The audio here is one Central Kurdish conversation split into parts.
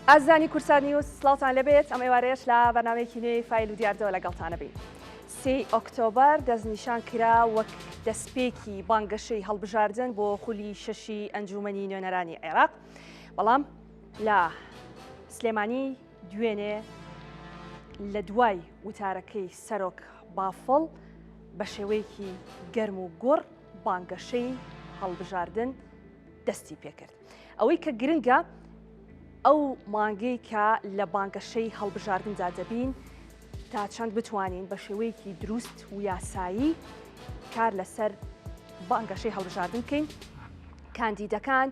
ئازانی کورسان نیوز سڵاوتان لەبێت ئەم ئێوارەیەش لە بەرنامەیەکی نوێی فایل و دیاردەوە لەگەڵتانە بین. 3 ئۆکتۆبەر دەستنیشان کرا وەک دەستپێکی بانگەشەی هەڵبژاردن بۆ خولی شەشی ئەنجومەنی نوێنەرانی عێراق، بەڵام لە سلێمانی دوێنێ لە دوای وتارەکەی سەرۆک بافڵ بە شێوەیەکی گەرم و گوڕ بانگەشەی هەڵبژاردن دەستی پێکرد. ئەوەی کە گرنگە ئەو مانگەی کە لە بانگەشەی هەڵبژاردندا دەبین تا چەند بتوانین بە شێوەیەکی دروست و یاسایی کار لەسەر بانگەشەی هەڵبژاردن بکەین، کاندیدەکان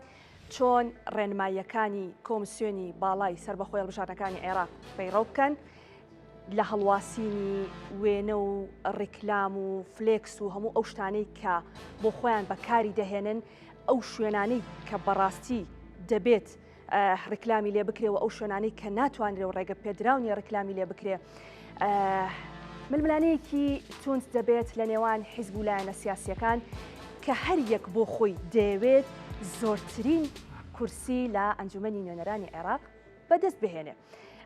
چۆن ڕێنماییەکانی کۆمسیۆنی باڵای سەربەخۆی هەڵبژاردنەکانی عێراق پەیڕەو بکەن لە هەڵواسینی وێنە و ڕیکلام و فلێکس و هەموو ئەو شتانەی کە بۆ خۆیان بەکاری دەهێنن، ئەو شوێنانەی کە بەڕاستی دەبێت ڕیکلامی لێ بکرێ و ئەو شوێنانەی کە ناتوانرێ و ڕێگە پێدراونی ڕیکلامی لێ بکرێ. ململانەیەکی تونس دەبێت لە نێوان حیزب و لایەنە سیاسیەکان کە هەر یەک بۆ خۆی دەیەوێت زۆرترین کورسی لە ئەنجومەنی نوێنەرانی عێراق بەدەست بهێنێ.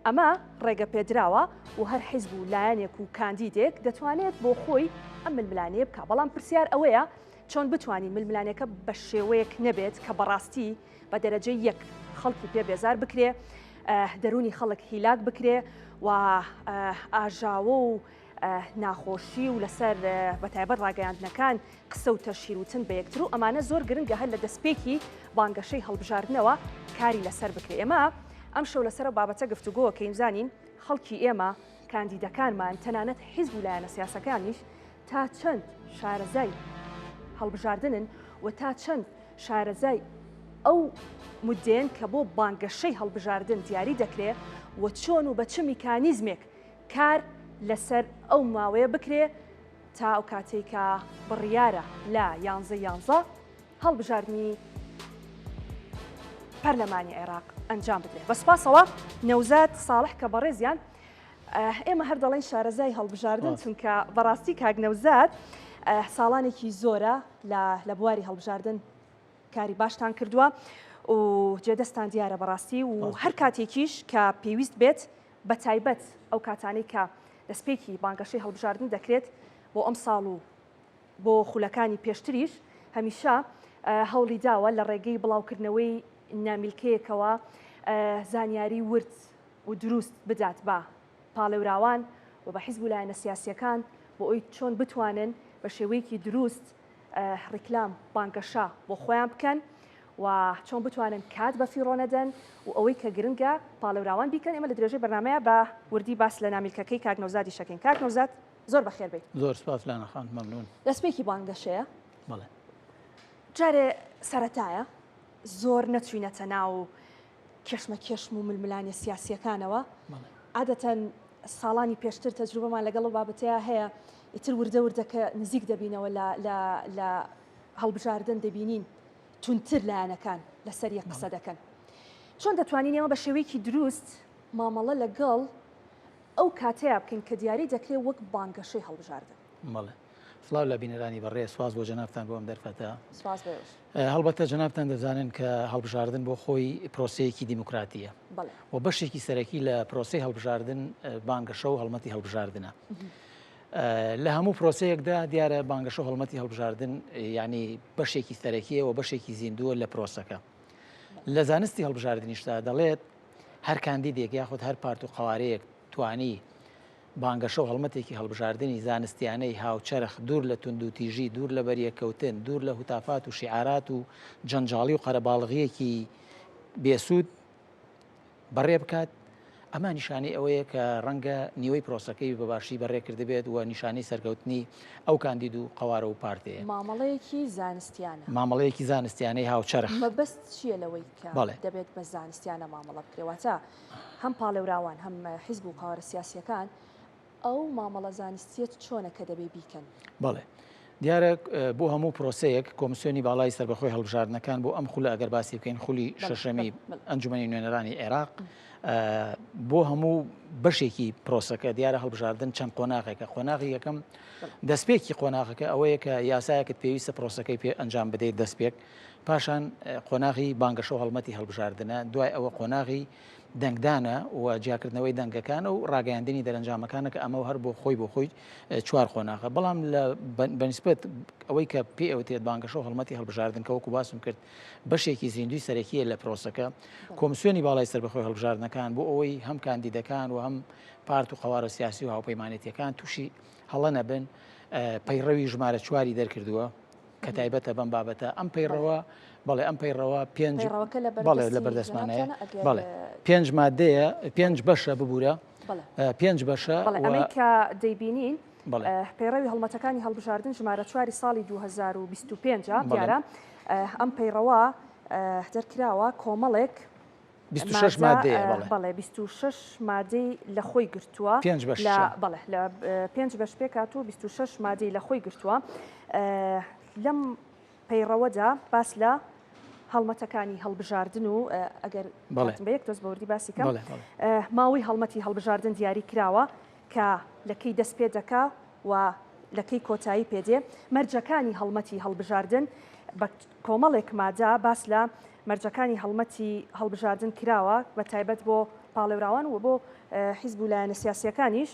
ئەمە ڕێگە پێدراوە و هەر حیزب و لایەنێک و کاندیدێک دەتوانێت بۆ خۆی ئەم ململانەیە بکە، بەڵام پرسیار ئەوەیە چۆن بتوانین ململانەکە بە شێوەیەک نەبێت کە بەڕاستی بە دەرەجەی یەک خەڵکی پێ بێزار بکرێ، دەرونی خەڵک هیلاک بکرێ و ئاژاوە و ناخۆشی و لەسەر بەتایبەت ڕاگەیاندنەکان قسە و تەشیروتن بە یەکتر و ئەمانە زۆر گرنگە هەر لە دەستپێکی بانگەشەی هەڵبژاردنەوە کاری لەسەر بکرێ. ئێمە ئەم شەو لەسەر بابەتە گفتوگۆوە کە ئیمزانین خەڵکی ئێمە کاندیدەکانمان تەنانەت حیزب و لایەنە سیاسەکانیش تا چەند شارەزای هەڵبژاردنن و تا چەند شارەزای ئەو مدێن کە بۆ بانگەشەی هەڵبژاردن دیاری دەکرێ و چۆن و بە چه میکانیزمێک کار لەسەر ئەو ماوەیە بکرێ تا ئەو کاتێک کە بڕیارە لە 11 هەڵبژاردننی پەرلەمانی عێراق ئەنجام بدرێت. بەسپاسەوە نەوزاد ساڵح کە بەڕێزیان ئێمە هەر دەڵێن شارەزای هەڵبژاردن چونکە بەڕاستی کاک نەوزاد ساڵانێکی زۆرە لە بواری هەڵبژاردن کاری باشتان کردووە و جێدەستان دیارە بەڕاستی و هەر کاتێکیش کە پێویست بێت بە تایبەت ئەو کاتانەی کە دەستپێکی بانگەشەی هەڵبژاردن دەکرێت بۆ ئەم ساڵ و بۆ خولەکانی پێشتریش هەمیشە هەوڵی داوە لە ڕێگەی بڵاوکردنەوەی نامیلکەیەکەوە زانیاری ورد و دروست بدات بە پاڵێوراوان و بە حیزب و لایەنە سیاسیەکان بۆ ئەوی چۆن بتوانن بە شێوەیەکی دروست ڕیکلام بانگەشە بۆ خۆیان بکەن و چۆن بتوانن کات بە فیڕۆنەدەن و ئەوەی کە گرنگە پاڵێوراوان بیکەن. ئێمە لە درێژەی بەرنامەیە بە وردی باس لە نامیلکەکەی کاک نەوزادی شەکەین. کاک نەوزاد زۆر بەخێر بێت. زۆر سپاس لانا خان، مەمنون. دەستپێکی بانگەشەیە بەڵێ جارێ سەرەتایە زۆر نەچوینەتە ناو کێشمە کێشم و ململانی سیاسیەکانەوە. عادەتەن ساڵانی پێشتر تەجروبەمان لەگەڵ بابەتەیە هەیە، ئیتر وردە وردەکە نزیک دەبینەوە لە هەڵبژاردن دەبینین تونتر لایەنەکان لەسەر یەک قسە دەکەن. چۆن دەتوانین ئێمە بە شێوەیەکی دروست مامەڵە لەگەڵ ئەو کاتەیە بکەین کە دیاری دەکرێت وەک بانگەشەی هەڵبژاردن؟ بەڵێ سڵاو لە بینەرانی بەڕێ، سواز بۆ جەنابتان بۆ ئەم دەرفەتە. سواز بێوش. هەڵبەتە جەنابتان دەزانن کە هەڵبژاردن بۆ خۆی پرۆسەیەکی دیموکراتیە و بەشێکی سەرەکی لە پرۆسەی هەڵبژاردن بانگەشە و هەڵمەتی هەڵبژاردنە. لە هەموو پرۆسەیەکدا دیارە بانگەشە و هەڵمەتی هەڵبژاردن ینی بەشێکی سەرەکیە و بەشێکی زیندووە لە پرۆسەکە. لە زانستی هەڵبژاردنیشتا دەڵێت هەر کاندیدێک یاخود هەر پارت و قەوارەیەک توانی بانگەشە و هەڵمەتێکی هەڵبژاردننی زانستیانەی هاوچەرخ دوور لە تونند و تیژی، دوور لە بەریەکەوتن، دوور لە هوتافات و شیعارات و جەنجاڵی و قەرەباڵغیەکی بێسوود بەڕێ بکات. ئەمە نیشانەی ئەوەیە کە ڕەنگە نیوەی پرۆسەکەی بەباشی بەڕێکردبێت و نیشانەی سەرکەوتنی ئەو کاندید و قەوارە و پارتەیە. مامەڵەیەکی زانستیانە، مامەڵەیەکی زانستیانەی هاوچەرخ. مەبەست چییە لەوەی کە دەبێت بە زانستیانە مامەڵە بکرێواتە هەم پاڵێوراوان هەم حیزب و قاوارە سیاسیەکان ئەو مامەڵە زانستیەت چۆنە کە دەبێ بیکەن؟ بەڵێ دیارە بۆ هەموو پرۆسەیەک کۆمسیۆنی باڵای سەربەخۆی هەڵبژاردنەکان بۆ ئەم خولە ئەگەر باسی بکەین خولی شەشەمی ئەنجومەنی نوێنەرانی عێراق بۆ هەموو بەشێکی پرۆسەکە دیارە هەڵبژاردن چەند قۆناغێکە. قۆناغی یەکەم دەستپێکی قۆناغەکە ئەوەیە کە یاسایەکت پێویستە پرۆسەکەی پێ ئەنجام بدەیت دەستپێک پاشان قۆناغی بانگەشە و هەڵمەتی هەڵبژاردنە، دوای ئەوە قۆناغی دەنگدانە و جیاکردنەوەی دەنگەکانە و ڕاگەیاندنی دەرەنجامەکانە کە ئەمە هەر بۆ خۆی چوار قۆناغە. بەڵام لە بەنسبەت ئەوەی کە پێ ئەوتێت بانگەشە و هەڵمەتی هەڵبژاردن کە وەکو باسم کرد بەشێکی زیندوی سەرەکیە لە پرۆسەکە، کۆمسیۆنی باڵای سەربەخۆی هەڵبژاردنەکان بۆ ئەوەی هەم کاندیدەکان و هەم پارت و قەوارە سیاسی و هاوپەیمانێتیەکان تووشی هەڵە نەبن، پەیڕەوی ژمارە چواری دەرکردووە کە تایبەتە بەم بابەتە. ئەم پەیڕەوە بەڵێ ئەم پەیڕەوە بەڵێ لە بەردەستمانەیە، بەڵێ 5 مادەیە 5 بەشە ببوورە 5 بەشە. ئەمەی کە دەیبینین پەیڕەوی هەڵمەتەکانی هەڵبژاردن ژمارە چواری ساڵی 2025 دیارە ئەم پەیڕەوە دەرکراوە کۆمەڵێک 26 مادەیە، بەڵێ 26 مادەی لە خۆی گرتووە، 5 بەش پێ کات و 26 مادەی لە خۆی گرتووە. لەم پەیڕەوەدا باس لە هەڵمەتەکانی هەڵبژاردن و ئەگەر بە یەک دۆست بەوردی باسی کەم ماوەی هەڵمەتی هەڵبژاردن دیاری کراوە کە لەکەی دەست پێ دەکا و لەکەی کۆتایی پێدێ. مەرجەکانی هەڵمەتی هەڵبژاردن بە کۆمەڵێک مادە باس لە مەرجەکانی هەڵمەتی هەڵبژاردن کراوە بە تایبەت بۆ پاڵێوراوان و بۆ حیزب و لایەنە سیاسیەکانیش.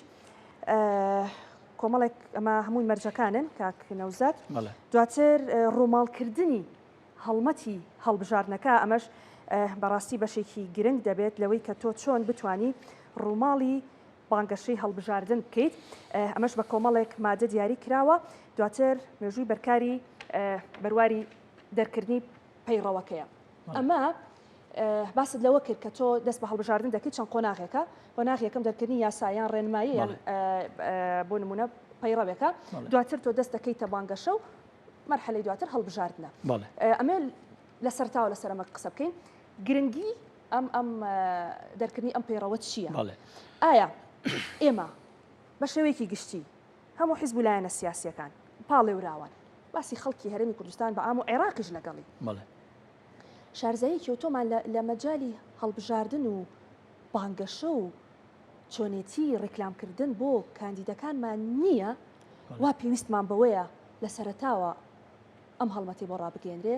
کۆمەڵێک ئەمە هەمووی مەرجەکانن کاک نەوزاد. دواتر ڕووماڵکردنی هەڵمەتی هەڵبژاردنەکە ئەمەش بەڕاستی بەشێکی گرنگ دەبێت لەوەی کە تۆ چۆن بتانی ڕووماڵی بانگەشەی هەڵبژاردن بکەیت. ئەمەش بە کۆمەڵێک مادە دیاری کراوە. دواتر مێژووی بەرکاری بەرواری دەرکردنی پەیڕەوەکەیە. ئەمە باست لەوە کرد کە تۆ دەست بە هەڵبژاردن دەکەیت چەند قۆناغێکە، قۆناغێکم دەرکردنی یاسایان ڕێنمایی یان بۆ نمونە پەیڕەوێکە، دواتر تۆ دەست دەکەیتە بانگەشە و مەرحەلەی دواتر هەڵبژاردنە. ئەمە لە سەرتاوە لەسەر ئەمە قسە بکەین. گرنگی ئەم دەرکردنی ئەم پەیڕەوە چییە؟ ئایا ئێمە بە شێوەیەکی گشتی هەموو حیزب و لایەنە سیاسیەکان پاڵێوراوان باسی خەڵکی هەرێمی کوردستان بە ئام و عێراقیش لەگەڵی شارزاییەکی تۆمان لە مەجای هەڵبژاردن و بانگەشە و چۆنێتی ڕێکلامکردن بۆ کاندیدەکانمان نییە، وا پێویستمان بەوەیە لە سەرەتاوە ئەم هەڵمەتی بۆ ڕابگەێنرێ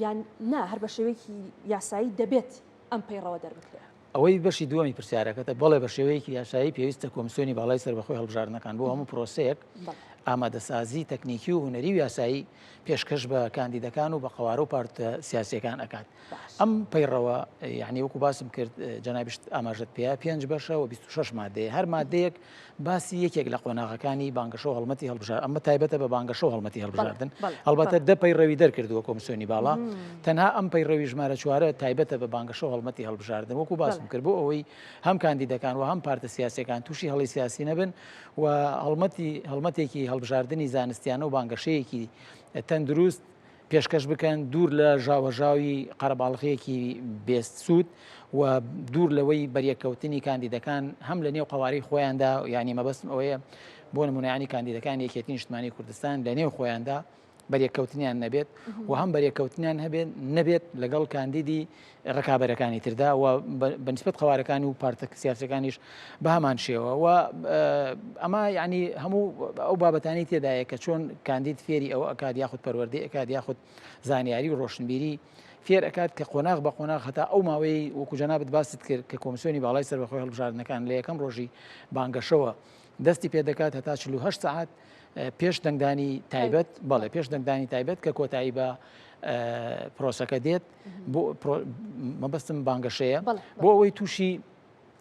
یان نا هەر بە شێوەیەکی یاسایی دەبێت ئەم پەیڕەوە دەربکرێت؟ ئەوەی بەشی دووەمی پرسیارەکەتە بەڵێ بە شێوەیەکی یاسایی پێویستە کۆمسیۆنی باڵای سەربەخۆی هەڵبژاردنەکان بۆ هەموو پرۆسەیەک ئامادەسازی تەکنیکی و هونەری و یاسایی پێشکەش بە کاندیدەکان و بە قەوارە و پارتە سیاسیەکان ئەکات. ئەم پەیڕەوە یعنی وەکو باسم کرد جەنابشت ئاماژەت پێیا 5 بەشە و 26 مادەیە، هەر مادەیەک باسی یەکێک لە قۆناغەکانی بانگەشە و هەڵمەتی هەڵبژاردن، ئەمە تایبەتە بە بانگەشە و هەڵمەتی هەڵبژاردن. هەڵبەتە 10 پەیڕەوی دەرکردووە کۆمسیۆنی باڵا، تەنها ئەم پەیڕەوی ژمارە 4 تایبەتە بە بانگەشە و هەڵمەتی هەڵبژاردن. وەکو باسم کرد بۆ ئەوەی هەم کاندیدەکان و هەم پارتە سیاسیەکان تووشی هەڵی سیاسی نەبن و هەڵمەتێکی هەڵبژاردننی زانستیانە و بانگەشەیەکی تەندروست پێشکەش بکەن، دوور لە ژاوەژاوی قەرەباڵغەیەکی بێست سوود و دوور لەوەی بەریەکەوتنی کاندیدەکان هەم لە نێو قەواری خۆیاندا، یعنی مەبەستم ئەوەیە بۆ نمونەیانی کاندیدەکان یەکێتی نیشتمانی کوردستان لە نێو خۆیاندا بەریەکەوتنیان نەبێت و هەم بەریەکەوتنیان نەبێت لەگەڵ کاندیدی ڕکابەرەکانی تردا و بەنسبەت قەوارەکانی و پارتە سیاسەکانیش بە هەمان شێوە و ئەمە یعنی هەموو ئەو بابەتانی تێدایە کە چۆن کاندید فێری ئەوە ئەکات یاخود پەروەردەی ئەکات یاخود زانیاری و ڕۆشنبیری فێر ئەکات کە قۆناغ بە قۆناغ هەتا ئەو ماوەی وەکو جەنابەت باست کرد کە کۆمسیۆنی باڵای سەربەخۆی هەڵبژاردنەکان لە یەکەم ڕۆژی بانگەشەوە دەستی پێ دەکات هەتا 48 ساعات پێش دەنگدانی تایبەت، بەڵێ پێش دەنگدانی تایبەت کە کۆتایی بە پرۆسەکە دێت بۆ مەبەستم بانگەشەیە بۆ ئەوەی تووشی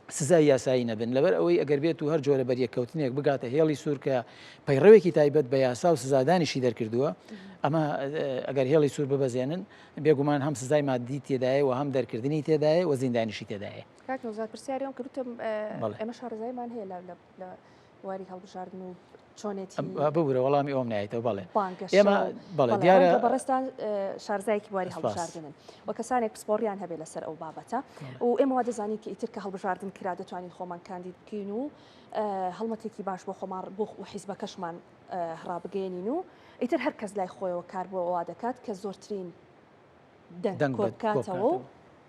سزای یاسایی نەبن، لەبەر ئەوەی ئەگەر بێت و هەر جۆرە بەریەکەوتنێک بگاتە هێڵی سوور کە پەیڕەوێکی تایبەت بە یاسا و سزادانیشی دەرکردووە، ئەمە ئەگەر هێڵی سوور ببەزێنن بێگومان هەم سزای مادی تێدایە و هەم دەرکردنی تێدایە و زیندانیشی تێدایە. کاک نەوزاد پرسیاریان کردم ئێمە شارەزایمان هەیە لە واری هەڵبژاردن و چۆنێتی ببوورە وەڵامی ئەوم نایێتەوە. بەڵێ ئێمە بەڵێ دیارە بەڕێستان شارزایەکی واری هەڵبژاردنن و کەسانێک پسپۆڕیان هەبێت لەسەر ئەو بابەتە و ئێمە وا دەزانین کە ئیتر کە هەڵبژاردن کرا دەتوانین خۆمان کاندید بکەین و هەڵمەتێکی باش بۆ خۆمان بۆ حیزبەکەشمان ڕابگەێنین و ئیتر هەر کەس لای خۆیەوە کار بۆ ئەوە دەکات کە زۆرترین دەنگ کۆبکاتەوە و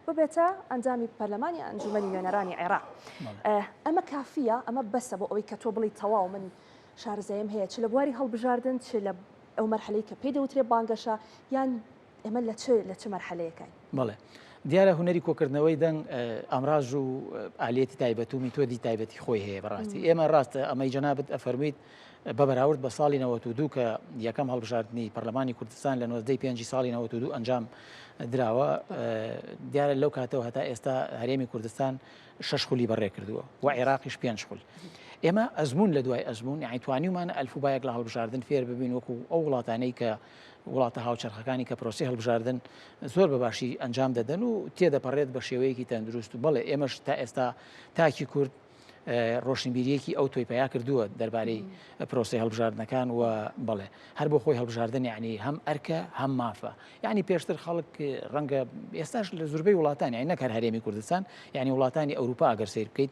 ببێتە ئەنجامی پەرلەمانی ئەنجومەنی نوێنەرانی عێراق. ئەمە کافیە، ئەمە بەسە بۆ ئەوەی کە تۆ بڵی تەواو من شارزەیم هەیە چ لە بواری هەڵبژاردن چ لە ئەو مەرحەلەی کە پێی دەوترێ بانگەشە یان ئێمە لە چه مەرحەلەیەکین؟ بەڵێ دیارە هوەری کۆکردنەوەی دەنگ ئامراژ و ئالێتی تایبەت و میتۆدی تایبەتی خۆی هەیە بەڕاستی ئێمە ڕاستە ئەمەی جەنابەت ئەفەرموویت بە بەراورد بە ساڵی 92 کە یەکەم هەڵبژاردننی پەرلەمانی کوردستان لە 95 ساڵی 92 ئەنجام دراوە دیارە لەو کاتەوە هەتا ئێستا هەرێمی کوردستان 6 خولی بەڕێ کردووە و عێراقیش 5 خول ئێمە ئەزمون لە دوای ئەزمون یعنی توانیومانە ئەلفوبایەک لە هەڵبژاردن فێر ببین وەکو ئەو وڵاتانەی کە وڵاتە هاوچەرخەکانی کە پرۆسی هەڵبژاردن زۆر بەباشی ئەنجام دەدەن و تێدەپەڕێت بە شێوەیەکی تەندروست و بەڵێ ئێمەش تا ئێستا تاکی کورد ڕۆشنبیریەکی ئەو تۆی پیا کردووە دەربارەی پرۆسی هەڵبژاردنەکان و بڵێ هەر بۆ خۆی هەڵبژاردن یعنی هەم ئەرکە هەم مافە یعنی پێشتر خەڵک ڕەنگە ئێستاش لە زوربەی وڵاتانی یعنی نەکار هەرێمی کوردستان یعنی وڵاتانی ئەوروپا ئەگەر سیر بکەیت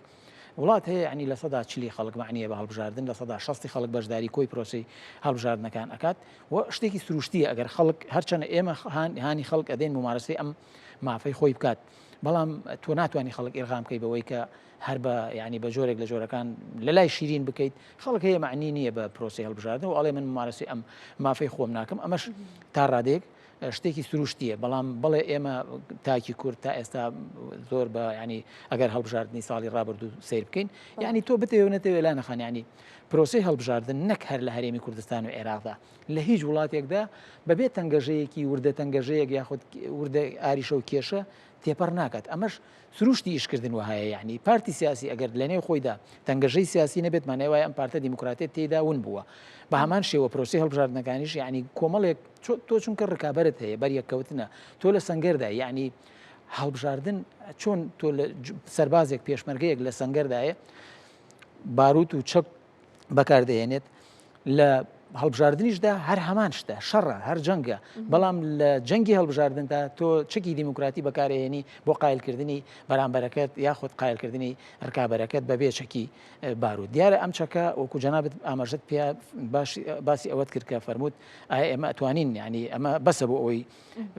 وڵات هەیە ینی لە سەدا چلی خەڵک معنیە بە هەڵبژاردن لە سەدا 60 خەڵک بەشداری کۆی پرۆسی هەڵبژاردنەکان ئەکات و شتێکی سروشتیە ئەگەر خەڵک هەرچەنە ئێمە هانی خەڵک ئەدەین ممارەسەی ئەم مافەی خۆی بکات بەڵام تۆ ناتوانانی خەڵک ئێرغام بکەی بەوەی کە هەر بە ینی بە جۆرێک لە جۆرەکان لە لای شیرین بکەیت خەڵک هەیە معنی نییە بە پرۆسی هەڵبژاردن و ئەڵێ من ممارەسەی ئەم مافەی خۆم ناکەم ئەمەش تا ڕادێک شتێکی سروشتیە بەڵام بڵێ ئێمە تاکی کورد تا ئێستا زۆر بە ینی ئەگەر هەڵبژاردننی ساڵی ڕابردوو سیر بکەین یعنی تۆ بتەوێ نەتەوێت لا نەخان ینی پرۆسی هەڵبژاردن نەک هەر لە هەرێمی کوردستان و عێراقدا لە هیچ وڵاتێکدا بەبێت تەنگەژەیەکی وردە تەنگەژەیەک یاخود وردە ئاریشە و کێشە تێپەر ناکات ئەمەش سروشتی ئیشکردن وهەیە یعنی پارتی سیاسی ئەگەر لە نێو خۆیدا تەنگەژەی سیاسی نەبێت مانای وایە ئەم پارتە دیموکراتیت تێدا ون بووە بە هەمان شێوە پرۆسی هەڵبژاردنەکانیش یعنی کۆمەڵێک تۆ چونکە ڕکابەرت هەیە بەریەککەوتنە تۆ لە سنگەردا یعنی هەڵبژاردن چۆن تۆ سەربازێک پێشمەرگەیەک لە سنگەردایە باروت و چەک بەکاردەهێنێت لە هەڵبژاردنیشدا هەر هەمان شتە شەڕە هەر جەنگە بەڵام لە جەنگی هەڵبژاردندا تۆ چەکی دیموکراتی بەکارهێنی بۆ قایلکردنی بەرامبەرەکەت یاخود قایلکردنی ڕکابەرەکەت بەبێ چەکی بارود دیارە ئەم چەکە وەکو جەنابەت ئاماژەت پێ باسی ئەوەت کرد کە فەرمووت ئایا ئێمە ئەتوانین ینی ئەمە بەسە بۆ ئەوەی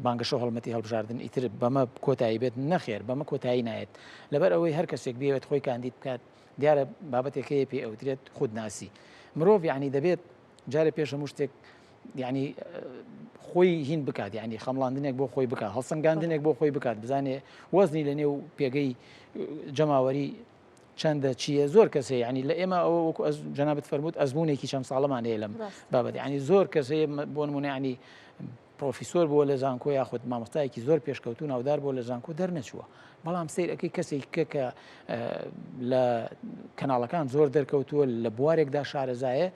بانگەشە هەڵمەتی هەڵبژاردن ئیتر بەمە کۆتایی بێت نەخێر بەمە کۆتایی نایێت لەبەر ئەوەی هەر کەسێک بێت خۆی کاندید بکات دیارە بابەتێکەیە پێ ئەوترێت خودناسی مرۆڤ یعنی دەبێت جارێ پێش هەموو شتێک یعنی خۆی هین بکات یعنی خەمڵاندنێک بۆ خۆی بکات هەڵسەنگاندنێک بۆ خۆی بکات بزانێ وەزنی لە نێو پێگەی جەماوەری چەندە چییە زۆر کەسێ ینی لە ئێمە ئەوە وەکو جەنابەت فەرمووت ئەزمونێکی چەند ساڵەمان هەیە لەم بابەت ینی زۆر کەسەیە بۆ نمونە ینی پرۆفیسۆر بۆ لە زانکۆ یاخود مامۆستایەکی زۆر پێشکەوتو ناودار بۆ لە زانکۆ دەرنەچووە بەڵام سیرەکەی کەسێکە کە لە کەناڵەکان زۆر دەرکەوتووە لە بوارێکدا شارەزایە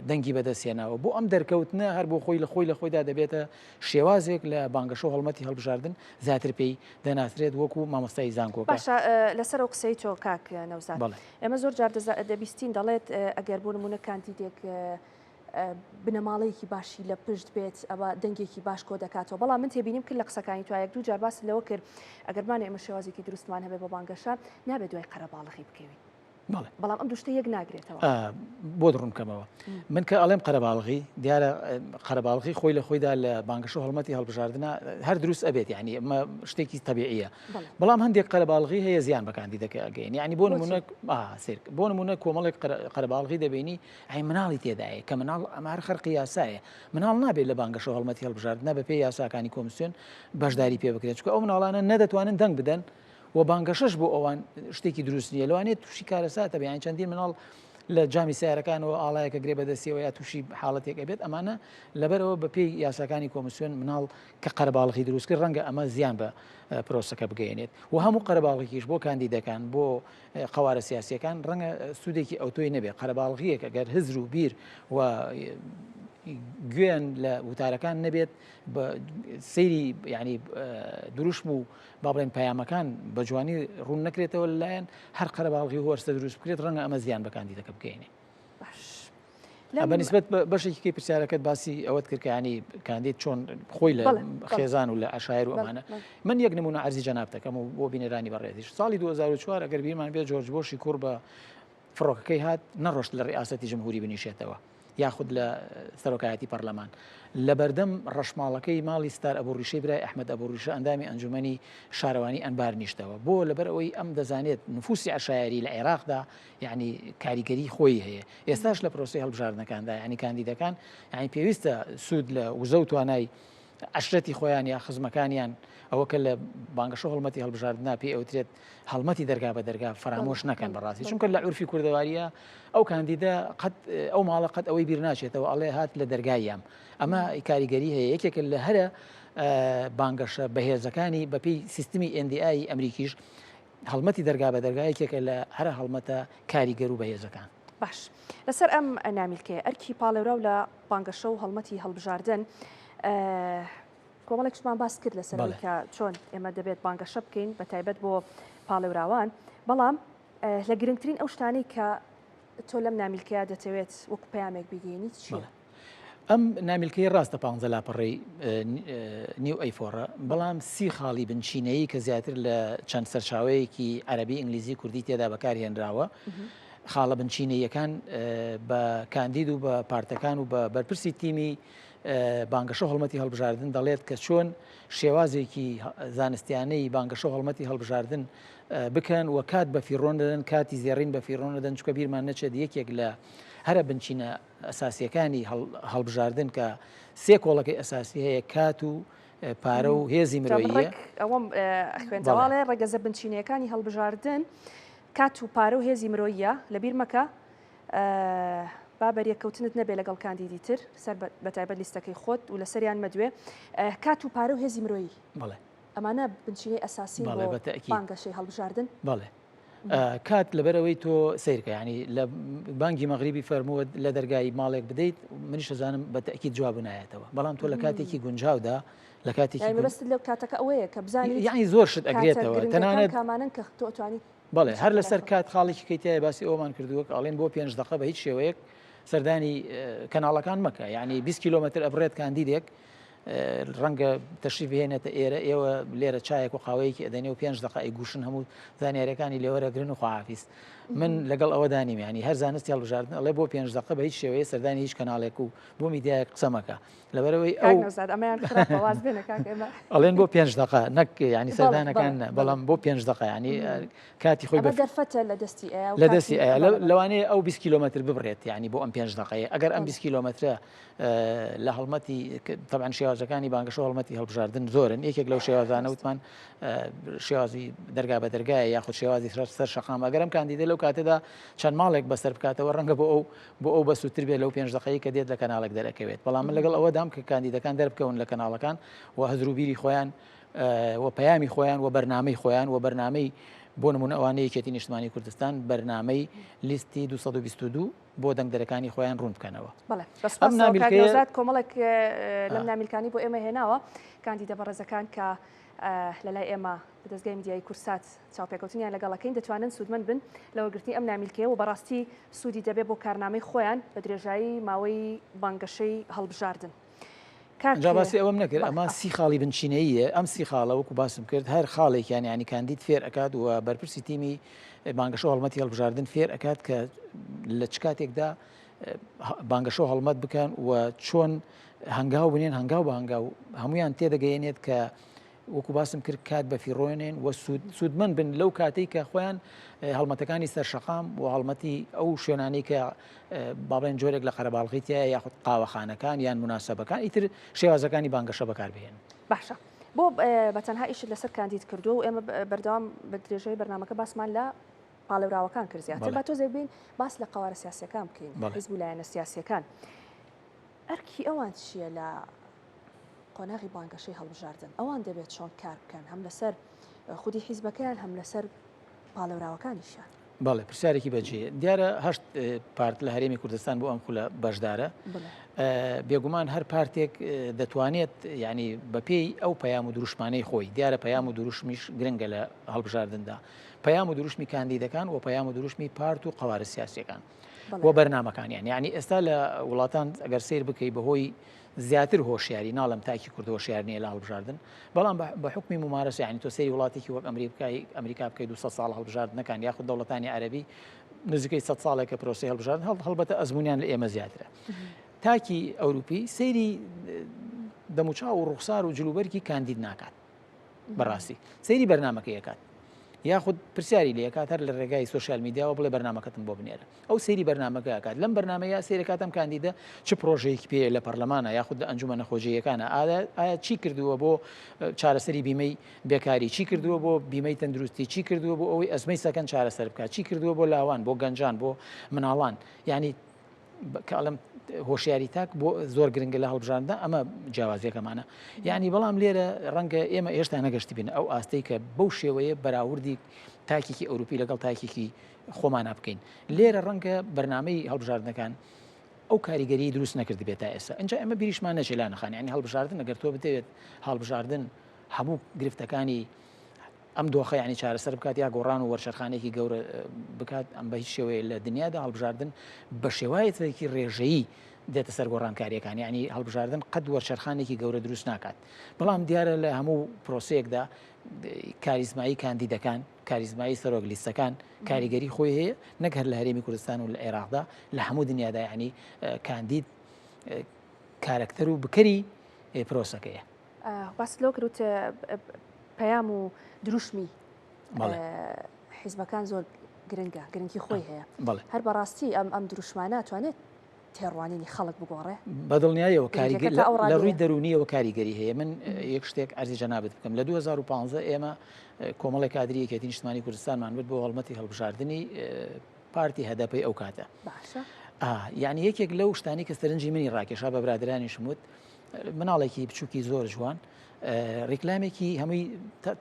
دەنگی بەدەستێناوە بۆ ئەم دەرکەوتنە هەر بۆ خۆی لە خۆیدا دەبێتە شێوازێک لە بانگەشە و هەڵمەتی هەڵبژاردن زیاتر پێی دەناسرێت وەکو مامۆستای زانکۆ باشە لەسەر ئەو قسەی تۆ کاک نەوزاد ئێمە زۆر جار دەبیستین دەڵێت ئەگەر بۆ نمونە کاندیدێک بنەماڵەیەکی باشی لە پشت بێت ئەوە دەنگێکی باش کۆ دەکاتەوە بەڵام من تێبینیم کرد لە قسەکانی توایەک دوو جار باس لەوە کرد ئەگەرمانە ئێمە شێوازێکی دروستمان هەبێ بە بانگەشە نابێت دوای قەرەباڵغی بکەوین بەڵام ئەم دوشتە یەک ناگرێتەوە بۆ دڕمکەمەوە من کە ئەڵێم قەرەباڵغی دیارە قەرەباڵغی خۆی لە خۆیدا لە بانگەشە و هەڵمەتی هەڵبژاردنە هەر دروست ئەبێت یعنی ئەمە شتێکی تەبیعیە بەڵام هەندێک قەرەباڵغی هەیە زیان بە کاندیدەکە ئەگەین یعنی بۆ نمونە کۆمەڵێک قەرەباڵغی دەبینی ئەی مناڵی تێدایە کە مناڵ ئەمە هەر خەرقی یاسایە مناڵ نابێت لە بانگەشە و هەڵمەتی هەڵبژاردنە بە پێی یاساکانی کۆمیسیۆن بەشداری پێ بکرێت چونکە ئەو مناڵانە نەدەتوانن دەنگ بدەن و بانگەشەش بۆ ئەوان شتێکی دروست نیە لەوانێت تووشی کارەساتە بیان چەندین مناڵ لە جامی سیارەکانەوە ئاڵایەکە گرێ بەدەستیەوە یا تووشی حاڵەتێک ئەبێت ئەمانە لەبەرەوە بە پێی یاساکانی کۆمیسیۆن مناڵ کە قەرەباڵغی دروستکرد ڕەنگە ئەمە زیان بە پرۆسەکە بگەێنێت و هەموو قەرەباڵغیش بۆ کاندیدەکان بۆ قەوارە سیاسیەکان ڕەنگە سوودێکی ئەوتۆی نەبێت قەرەباڵغیەک ئەگەر هزر و بیر و گوێن لە وتارەکان نەبێت بە سەیری ینی دروشم و با بڵێن پەیامەکان بە جوانی ڕوون نەکرێتەوە لەلایەن هەر قەرەباڵغی وەرزە دروست بکرێت ڕەنگە ئەمە زیان بە کاندیدەکە بگەێنێ بەنسبەت بەشێکی پرسیارەکەت باسی ئەوەت کرد کە ینی کاندید چۆن خۆی لە خێزان و لە عشایر و ئەمانە من یەک نمونە عەرزی جەناب دەکەم و بۆ بینەرانی بەڕێزیش ساڵی 2004 ئەگەر بیرمان بێت جۆرج بۆشی کوڕ بە فڕۆکەکەی هات نەڕۆشت لە ڕیاسەتی جمهوری بنیشێتەوە یاخود لە سەرۆکایەتی پەرلەمان لە بەردەم ڕەشماڵەکەی ماڵی ستار ئەبوڕیشەی برای ئەحمەد ئەبوڕیشە ئەندامی ئەنجومەنی شارەوانی ئەنبار نیشتەوە بۆ لەبەر ئەوەی ئەم دەزانێت نفوسی عشایری لە عێراقدا یعنی کاریگەری خۆی هەیە ئێستاش لە پرۆسی هەڵبژاردنەکاندا ینی کاندیدەکان یعنی پێویستە سوود لە وزە و توانای عشرەتی خۆیان یا خزمەکانیان ئەوە کە لە بانگەشە هەڵمەتی هەڵبژاردننا پێی ئەوترێت هەڵمەتی دەرگا بە دەرگا فرامۆش نەکەن بەڕاستی چونکە لە عورفی کوردەواریە ئەو کاندیدا قەت ئەو ماڵە قەت ئەوەی بیر ناچێتەوە ئەڵێ هات لە دەرگاییام ئەمە کاریگەری هەیە یەکێک لە هەرە بانگەشە بەهێزەکانی بەپێی سیستمی NDI ئەمریکیش هەڵمەتی دەرگا بە دەرگایەکێکە لە هەرە هەڵمەتە کاریگەر و بەهێزەکان. باش لەسەر ئەم نامیلکەیە ئەرکی پاڵێورا و لە بانگەشە و هەڵمەتی هەڵبژاردن کۆمەڵێکشمان باس کرد لەسەر کە چۆن ئێمە دەبێت بانگەشە بکەین بە تایبەت بۆ پاڵێوراوان بەڵام لە گرنگترین ئەو شتانەی کە تۆ لەم نامیلکەیە دەتەوێت وەکو پەیامێک بگەینیت چیە؟ ئەم نامیلکەی ڕاستە 15 لاپەڕی نیو ئەیفۆڕە بەڵام 30 خاڵی بنچینەیە کە زیاتر لە چەند سەرچاوەیەکی عەرەبی ئینگلیزی کوردی تێدا بەکارهێنراوە خاڵە بنچینەیەکان بە کاندید و بە پارتەکان و بە بەرپرسی تیمی بانگەشە هەڵمەتی هەڵبژاردن دەڵێت کە چۆن شێوازێکی زانستیانەی بانگەشە هەڵمەتی هەڵبژاردن بکەن و کات بە فیڕۆن دەدەن کاتی زێڕین بە فیڕۆن دەدەن چکە بیرمان نەچێت یەکێک لە هەرە بنچینە ئەساسیەکانی هەڵبژاردن کە سێ کۆڵەکەی ئەساسی هەیە کات و پارە و هێزی مرۆییە ئەوەم خوێندەواڵێ ڕێگەزە بنچینەکانی هەڵبژاردن کات و پارە و هێزی مرۆییە لەبیر مەکە با بەریەکەوتنت نەبێ لەگەڵ کاندیدی تر سەر بەتایبەت لیستەکەی خۆت و لەسەریان مەدوێ کات و پارە و هێزی مرۆیی ئەمانە بنچینەی ئەساسی بۆ بانگەشەی هەڵبژاردن بەڵێ کات لەبەرەوەی تۆ سیرکە ینی لە بانگی مەغریبی فەرمووە لە دەرگای ماڵێک بدەیت منیش دەزانم بە تەکید جواب نایەتەوە بەڵام تۆ لە کاتێکی گونجاودا لە کاتێکی بەست لەو کاتەکە ئەوەیە کە بزانیت یعنی زۆر شت ئەگرێتەوە تەنانەت کامانن کە تۆ توانیت بەڵێ هەر لەسەر کات خاڵێکی کەیتایە باسی ئەومان کردووە کە ئەڵێن بۆ 5 دقە بە هیچ شێوەیەک سەردانی کەناڵەکان مەکە ینی 20 کیلۆمتر ئەبرێت کاندیدێک ڕەنگە تەشریف بهێنێتە ئێرە ئێوە لێرە چایەک و قاوەیەکی ئەدەنێ و 5 دقە ئەیگوشن هەموو زانیاریەکانی لێوەرەگرن و خواحافیز من لەگەڵ ئەوە دانیم ینی هەر زانستی هەڵبژاردن ئەڵێ بۆ 5 دقە بە هیچ شێوەیە سەردانی هیچ کەناڵێک و بۆ میدیایەک قسەمەکە لەبەرەوەی ئەڵێن بۆ 5 دقە نەک ینی سەردانەکان بەڵام بۆ 5 دقە ینی کاتی خۆی دەرفەتە لە دەستی لەوانەیە ئەو 20 کیلۆمتر ببڕێت ینی بۆ ئەم 5 دقەیە ئەگەر ئەم 20 کیلۆمترە لە هەڵمەتی طبعاً شێوازەکانی بانگەشە هەڵمەتی هەڵبژاردن زۆرن یەکێک لەو شێوازانە وتمان شێوازی دەرگا بە دەرگایە یاخود شێوازی سەر شەقام ئەگەرم کاندیدە لەو کاتەدا چەند ماڵێک بەسەر بکاتەوە ڕەنگە بۆ ئەو بە سووتر بێت لەو 5 دقەیە کە دێت لە کەناڵێک دەرەکەوێت بەڵام من لەگەڵ ئەوەدام کە کاندیدەکان دەربکەون لە کەناڵەکان و هەزروبیری خۆیان و پەیامی خۆیان و بەرنامەی خۆیان و بەرنامەی بۆ نمونە ئەوانەیە یەکێتی نیشتمانی کوردستان بەرنامەی لیستی 222 بۆ دەنگدەرەکانی خۆیان ڕوون بکەنەوە. بەڵێ بەسپاس کۆمەڵێک لەم نامیلکانی بۆ ئێمە هێناوە کاندیدە بەڕێزەکان کە لەلای ئێمە دەستگای میدیای کورسات چاوپێکەوتنیان لەگەڵەکەین دەتوانن سوودمەند بن لەوەگرتنی ئەم نامیلکەیە و بەڕاستی سوودی دەبێت بۆ کارنامەی خۆیان بە درێژایی ماوەی بانگەشەی هەڵبژاردن. باسی ئەوەم نەکرد ئەمە 30 خاڵی بنچینەیە ئەم 30 خاڵە وەکو باسم کرد هەر خاڵێکیان ینی کاندید فێر ئەکات و بەرپرسی تیمی بانگەشە هەڵمەتی هەڵبژاردن فێر ئەکات کە لە چ کاتێکدا بانگەشە هەڵمەت بکەن و چۆن هەنگاو بنێن هەنگاو بە هەنگاو هەمویان تێدەگەیەنێت کە وەکو باسم کرد کات بە فیڕۆێنێن و سوودمەند بن لەو کاتەی کە خۆیان هەڵمەتەکانی سەرشەقام و هەڵمەتی ئەو شوێنانەی کە باڵێن جۆرێک لە قەرەباڵغیتیە یاخود قاوەخانەکان یان مناسەبەکان ئیتر شێوازەکانی بانگەشە بەکاربهێن. باشە بۆ بەتەنها ئیشت لەسەر کاندید کردو و ئێمە بەردەوام بە درێژەی بەرنامەکە باسمان لە پاڵێوراوەکان کرد زیاتر با تۆ زێبین باس لە قوارە سیاسیەکان بکەین حیزب و لایەنە سیاسیەکان ئەرکی ئەوان چییە لە قۆناغی بانگەشەی هەڵبژاردن ئەوان دەبێت چۆن کار بکەن هەم لەسەر خودی حیزبەکەیان هەم لەسەر پاڵێوراوەکانیشیان. بەڵێ پرسیارێکی بەجێ دیارە 8 پارت لە هەرێمی کوردستان بۆ ئەم خولە بەشدارە بێگومان هەر پارتێک دەتوانێت ینی بەپێی ئەو پەیام و دروشمانەی خۆی دیارە پەیام و دروشمیش گرنگە لە هەڵبژاردندا پەیام و دروشمی کاندیدەکان و پەیام و دروشمی پارت و قوارە سیاسیەکان بۆ بەرنامەکانیان یعنی ئێستا لە وڵاتان ئەگەر سیر بکەی بەهۆی زیاتر هۆشیاری ناڵم تاکی کورد هۆشیارنیە لە هەڵبژاردن بەڵام بە حکمی ممارەسە یعنی تۆ سەیری وڵاتێکی وەک ئەمریکا بکەیت 200 ساڵ هەڵبژاردنەکان یاخود دەوڵەتانی عەرەبی نزیکەی 100 ساڵێکە پرۆسی هەڵبژاردن هەڵبەتە ئەزمونیان لە ئێمە زیاترە تاکی ئەوروپی سەیری دەموچاو و ڕوخسار و جلوبەرکی کاندید ناکات بەڕاستی سەیری بەرنامەکەی ئەکات یاخود پرسیاری لێ کاتەر لە ڕێگای سوۆشال میدیاوە بڵێ بەرنامەکەتم بۆ بنێرە ئەو سەیری بەرنامەکە کات لەم بەرنامەیە سەیرە کاتم کاندیدە چ پرۆژەیەکی پێ لە پەرلەمانە یاخود ئەنجومە نەخۆجییەکانە ئایا چی کردووە بۆ چارەسەری بیمەی بێکاری چی کردووە بۆ بیمەی تەندروستی چی کردووە بۆ ئەوەی ئەزمەی سەکەن چارەسەر بکات چی کردووە بۆ لاوان بۆ گەنجان بۆ مناڵان ینی کاڵم هۆشیاری تاک بۆ زۆر گرنگە لە هەڵبژاردندا ئەمە جیاوازیەکەمانە یعنی بەڵام لێرە ڕەنگە ئێمە هێشتا نەگەشتی بین ئەو ئاستەی کە بەو شێوەیە بەراوردی تاکێکی ئەوروپی لەگەڵ تاکێکی خۆمانە بکەین لێرە ڕەنگە بەرنامەی هەڵبژاردنەکان ئەو کاریگەری دروست نەکردی بێت تا ئێستا ئەنج ئەمە بیریشمان نەچێت لا نەخان ینی هەڵبژاردن ئەگەر تۆ بتەوێت هەڵبژاردن هەموو گرفتەکانی ئەم دۆخە ینی چارەسەر بکات یا گۆڕان و وەرشەرخانێکی گەورە بکات ئەم بە هیچ شێوەیە لە دنیادا هەڵبژاردن بە شێوایەکی ڕێژەیی دێتە سەر گۆڕانکاریەکان ینی هەڵبژاردن قەت وەرشەرخانێکی گەورە دروست ناکات بەڵام دیارە لە هەموو پرۆسەیەکدا کاریزمایی کاندیدەکان کاریزمایی سەرۆک لیستەکان کاریگەری خۆی هەیە نەک هەر لە هەرێمی کوردستان و لە عێراقدا لە هەموو دنیادا ینی کاندید کارکتەر و بکەری پرۆسەکەیە باس لۆ کروت پەیام و دروشمی حیزبەکان زۆر گرنگە گرنگی خۆی هەیە هەر بەڕاستی ئەم دروشمانە توانێت تێڕوانینی خەڵک بگۆڕێ بەدڵنیایەوە لە ڕووی دەرونیەوە کاریگەری هەیە من یەک شتێک ئەرزی جەنابەت بکەم لە 2015 ئێمە کۆمەڵی کادری یەکێتی نیشتمانی کوردستانمان برد بۆ هەڵمەتی هەڵبژاردننی پارتی هەدەپەی ئەو کاتە یعنی یەکێک لەو شتانی کە سەرنجی منی ڕاکێشا بە برادرانی شموت مناڵێکی بچووکی زۆر جوان ڕێکلامێکی هەمووی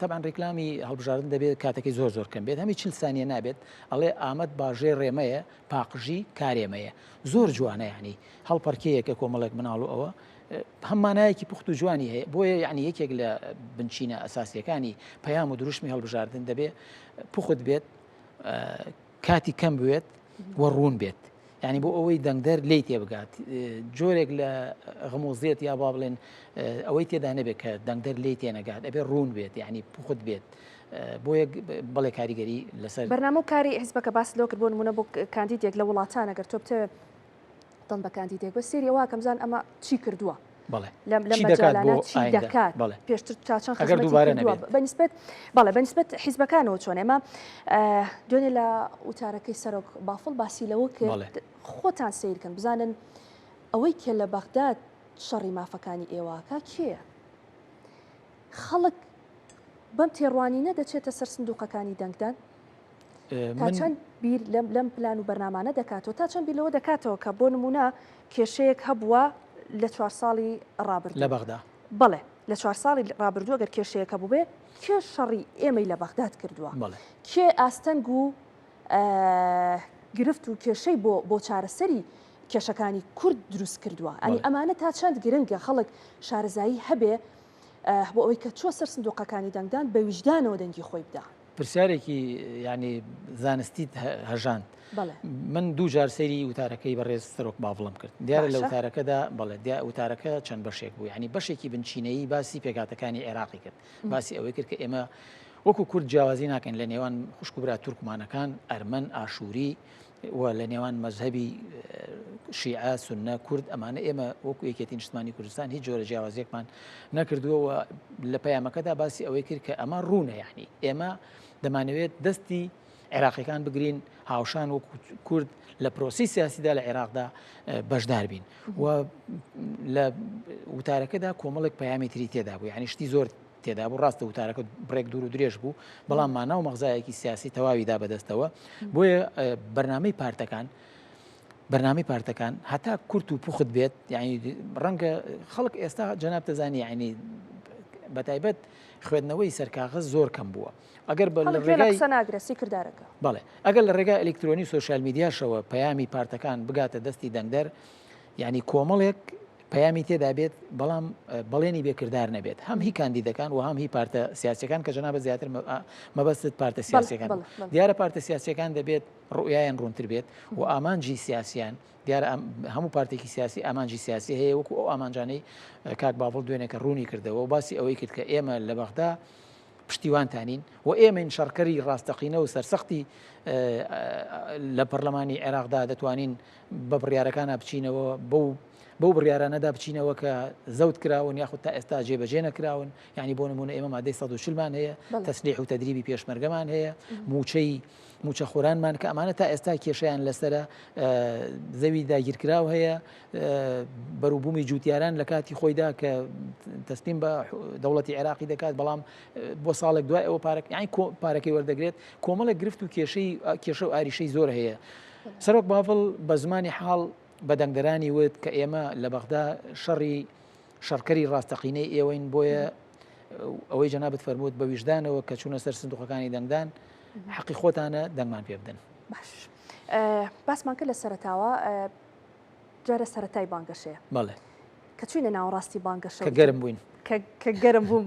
تەبان ڕێکلامی هەڵبژاردن دەبێت کاتەکەی زۆر زۆر کەم بێت هەمی 40 سانیە نابێت ئەڵێ ئامەد باژێ ڕێمەیە پاقژی کارێمەیە زۆر جوانە ینی هەڵپەرکەیەکە کۆمەڵێک مناڵ و ئەوە هەممانایەکی پوخت و جوانی هەیە بۆیە یعنی یەکێک لە بنچینە ئەساسیەکانی پەیام و دروشمی هەڵبژاردن دەبێت پوخت بێت کاتی کەم بوێت وە ڕوون بێت ینی بۆ ئەوەی دەنگدەر لی تێبگات جۆرێک لە غموزیێت یا با بڵێن ئەوەی تێدا نەبێت کە دەنگدەر لی تێنەگات ئەبێ ڕوون بێت ینی پوخت بێت بۆ یەک بەڵێ کاریگەری لەسەر بەرنامە و کاری حیزبەکە باس لۆ کرد بۆ نمونە بۆ کاندیدێک لە وڵاتان ئەگەر تۆ بتەوێت دڵ بە کاندیدێک بە سێریەوە کەمزان ئەمە چی کردووە لەم مەجالانە چی دەکات پێشتر چاچەند بەنسبەت بەڵێ بەنسبەت حیزبەکانەوە چۆن ئێمە دوێنێ لە وتارەکەی سەرۆک بافڵ باسی لەوە کرد خۆتان سیرکەن بزانن ئەوەی کە لە بەغداد شەڕی مافەکانی ئێواکە کێیە خەڵک بەم تێڕوانینە دەچێتە سەر سندوقەکانی دەنگدان تا چەند بیر لەم پلان و بەرنامانە دەکاتەوە تا چەند بیرەوە دەکاتەوە کە بۆ نمونە کێشەیەک هەبووە لە 4 ساڵی ڕابردوو لە بەغدا بڵێ لە 4 ساڵی ڕابردووە گەر کێشەیەکە بووبێ کێ شەڕی ئێمەی لە بەغداد کردووە کێ ئاستەنگ و گرفت و کێشەی بۆ چارەسەری کێشەکانی کورد دروست کردووە ئەنی ئەمانە تا چەند گرنگە خەڵک شارەزایی هەبێ بۆ ئەوەی کە چوە سەر سندوقەکانی دەنگدان بە ویژدانەوە دەنگی خۆی بدا پرسیارێکی ینی زانستیت هەژاند من دوو جار سەیری وتارەکەی بەڕێز سەرۆک باوڵم کرد دیارە لە وتارەکەدا بەڵێ وتارەکە چەند بەشێک بوو ینی بەشێکی بنچینەیی باسی پێکاتەکانی عێراقی کرد باسی ئەوەی کرد کە ئێمە وەکو کورد جیاوازی ناکەین لە نێوان خوشکبرا تورکمانەکان ئەرمەن ئاشووری و لە نێوان مەزهبی شیعە سونە کورد ئەمانە ئێمە وەکو یەکێتی نیشتمانی کوردستان هیچ جۆرە جیاوازیەکمان نەکردووە لە پەیامەکەدا باسی ئەوەی کرد کە ئەمە ڕوونە یعنی ئێمە دەمانەوێت دەستی عێراقیەکان بگرین هاوشان وەکو کورد لە پرۆسی سیاسیدا لە عێراقدا بەشدار بین و لە وتارەکەدا کۆمەڵێک پەیامی تری تێدا بوو یعنی شتی زۆر تێدا بوو ڕاستە وتارەکە بڕێک دوور و درێژ بوو بەڵام ماناو مەغزایەکی سیاسی تەواویدا بەدەستەوە بۆیە بەرنامەی پارتەکان هەتا کورت و پوخت بێت یعنی ڕەنگە خەڵک ئێستا جەناب دەزانی یعنی بەتایبەت خوێندنەوەی سەرکاغز زۆر کەم بووە ئەگەر لە ڕێگای سەناگرەسی کردارەکە بەڵێ ئەگەر لە ڕێگای ئەلکترۆنی سوۆشال میدیاشەوە پەیامی پارتەکان بگاتە دەستی دەنگدەر یعنی کۆمەڵێک پەیامی تێدا بێت بەڵام بەڵێنی بێکردار نەبێت هەم هی کاندیدەکان و هەم هی پارتە سیاسەکان کە جەنابە زیاتر مەبەستت پارتە سیاسەکان دیارە پارتە سیاسەکان دەبێت ڕوئیان ڕوونتر بێت و ئامانجی سیاسیان دیارە هەموو پارتێکی سیاسی ئامانجی سیاسی هەیە وەکو ئەو ئامانجانەی کاک باوڵ دوێنێکە ڕوونی کردەوە و باسی ئەوەی کرد کە ئێمە لە بەغدا پشتیوانتانین و ئێمە شەڕکەری ڕاستەقینە و سەرسەختی لە پەرلەمانی عێراقدا دەتوانین بە بڕیارەکانە بچینەوە بەو بڕیارانەدا بچینەوە کە زەوت کراون یاخود تا ئێستا جێبەجێ نەکراون، یعنی بۆ نمونە ئێمە مادەی 140مان هەیە، تەسلیح و تەدریبی پێشمەرگەمان هەیە، موچە خۆرانمان کە ئەمانە تا ئێستا کێشیان لەسرە زەوی داگیرکراو هەیە، بەروبوومی جوتیاران لە کاتی خۆیدا کە تەسلیم بە دەوڵەتی عێراقی دەکات، بەڵام بۆ ساڵێک دوای ئەوە پارەکەی وەردەگرێت. کۆمەڵێک گرفت و کێشە و ئاریشەی زۆر هەیە. سەرۆک باڤڵ بە زمانی حاڵ بەدەنگدەرانی وت کە ئێمە لە بەغدا شەڕکەری ڕاستەقینەی ئێوەین، بۆیە ئەوەی جەنابەت فەرمووت بە ویژدانەوە کە چوونە سەر سندوقەکانی دەنگدان حەقی خۆتانە دەنگمان پێ بدەن. باش باسمان کرد لە سەرەتاوە جارە سەرەتای بانگەشەیە بەڵێ کە چوینە ناوەڕاستی بانگەشە کە گەرم بووین کە گەرم بووم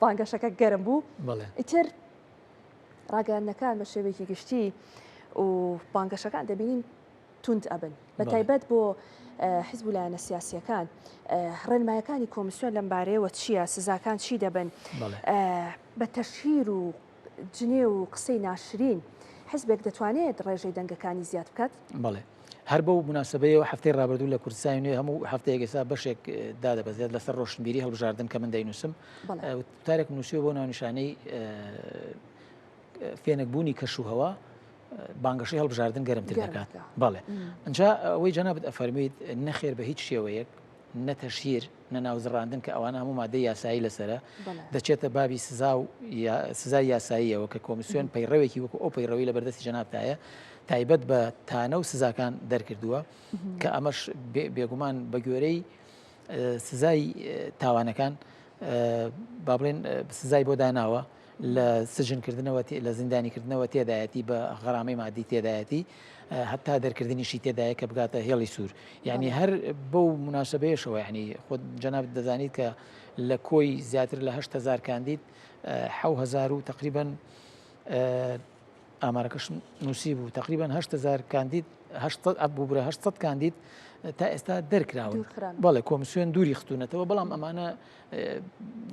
بانگەشەکە گەرم بوو. ئیتر ڕاگەیاندنەکان بە شێوەیەکی گشتی و بانگەشەکان دەبینین توند ئەبن بە تایبەت بۆ حیزب و لایەنە سیاسیەکان. ڕێنمایەکانی کۆمیسیۆن لەم بارەیەوە چییە؟ سزاکان چی دەبن؟ بە تەشهیر و جنێ و قسەی ناشرین حیزبێک دەتوانێت ڕێژەی دەنگەکانی زیاد بکات؟ بەڵێ هەر بەو مناسبەیەوە هەفتەی ڕابردوو لە کوردستان هەموو هەفتەیەک ئێستا بەشێک دادەبەزێت لەسەر ڕۆشنبیری هەڵبژاردن کە من دەینووسم. تارێک نووسیوە بۆ ناونیشانەی فێنکبوونی کەش و هەوا بانگەشەی هەڵبژاردن گەرمتر دەکات. بەڵێ ئەنجا ئەوەی جەنابەت ئەفەرموویت نەخێر بە هیچ شێوەیەک نەتەشهیر نەناوزڕاندن کە ئەوانە هەموو مادەی یاسایی لەسرە دەچێتە بابی سزای یاساییەوە کە کۆمیسیۆن پەیڕەوێکی وەکو ئەو پەیڕەوی لە بەردەستی جەنابتایە تایبەت بە تانە و سزاکان دەرکردووە کە ئەمەش بێگومان بە گوێرەی سزای تاوانەکان با بڵێن سزای بۆ داناوە لە سجنکردنەوە لە زیندانیکردنەوە تێدایەتی بە غەرامەی مادی تێدایەتی هەتا دەرکردنیشی تێدایە کە بگاتە هێڵی سوور. یعنی هەر بەو مناسبەیەشەوە یعنی خۆ جەناب دەزانیت کە لە کۆی زیاتر لە 8,000 کاندید 7,000 و تقریبا ئامارەکەش نووسی بوو تقریبا 8,000 کاندید 800 کاندید تا ئێستا دەرکراون. بەڵێ کۆمیسیۆن دووری خستوونەتەوە، بەڵام ئەمانە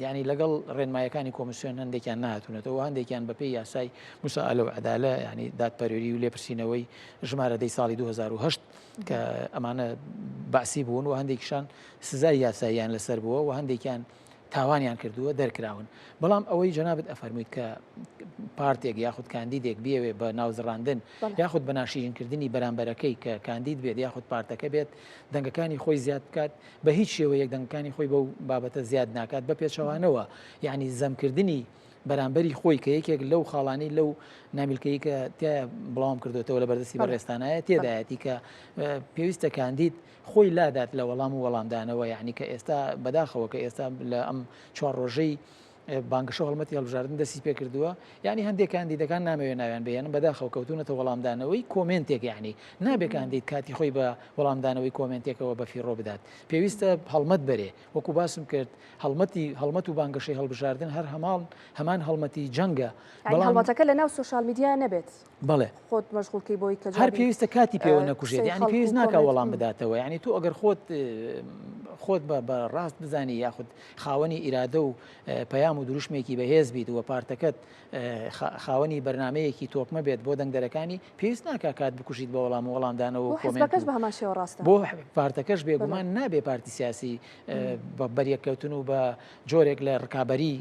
ینی لەگەڵ ڕێنمایەکانی کۆمیسیۆن هەندێکیان نهاتوونەتەوە، هەندێکیان بەپێی یاسای موساءلە و عەدالە ینی دادپەروەری و لێپرسینەوەی ژمارە دەی ساڵی 2008 کە ئەمانە باسی بوون و هەندێکیشان سزای یاساییان لەسەر بووە و هەندێکیان تاوانیان کردووە دەرکراون. بەڵام ئەوەی جەنابەت ئەفەرموویت کە پارتێک یاخود کاندیدێک بێوێ بە ناوزڕاندن یاخود بە ناشرینکردنی بەرامبەرەکەی کە کاندید بێت یاخود پارتەکە بێت دەنگەکانی خۆی زیاد بکات، بە هیچ شێوەیەک دەنگەکانی خۆی بەو بابەتە زیاد ناکات بە پێچەوانەوە، یعنی زەمکردنی بەرامبەری خۆی کە یەکێک لەو خاڵانی لەو نامیلکەی کە تایە بڵاوم کردوێتەوە لە بەردەستی بەڕێستانایە تێدایەتی کە پێویستە کاندید خۆی لادات لە وەڵام و وەڵامدانەوە، یعنی کە ئێستا بەداخەوە کە ئێستا لە ئەم 4 ڕۆژەی بانگەشە هەڵمەتی هەڵبژاردن دەستی پێ کردووە، یعنی هەندێک کاندیدەکان نامەوێت ناویان بێنن بەداخەوە کەوتونەتە وەڵامدانەوەی کۆمنتێک، یعنی نابێ کاندید کاتی خۆی بە وەڵامدانەوەی کۆمنتێکەوە بەفیڕۆ بدات، پێویستە هەڵمەت بەرێ وەکو باسم کرد هەڵمەت و بانگەشەی هەڵبژاردن هەر هەمان هەڵمەتی جەنگە، هەڵمەتەکە لە ناو سوشال میدیا نەبێت. بەڵێ خۆت مەشغوڵکەی بۆی کە هەر پێویستە کاتی پێوە نەکوژێت، یعنی پێویست ناکە وەڵام بداتەوە، یعنی تو ئەگەر خۆت بە ڕاست بزانی یاخود خاوەنی ئیرادە و پەیام و دروشمێکی بەهێز بیت و پارتەکەت خاوەنی بەرنمەیەکی تۆپمە بێت بۆ دەنگدەرەکانی پێویست ناکە کات بکوشیت بە وەڵام و وەڵامدانەوە و کۆمنتەکەش بە هەمان شێوە ڕاستە بۆ پارتەکەش بێگومان نابێ پارتی سیاسی بە بەریەکەوتن و بە جۆرێک لە ڕکابەری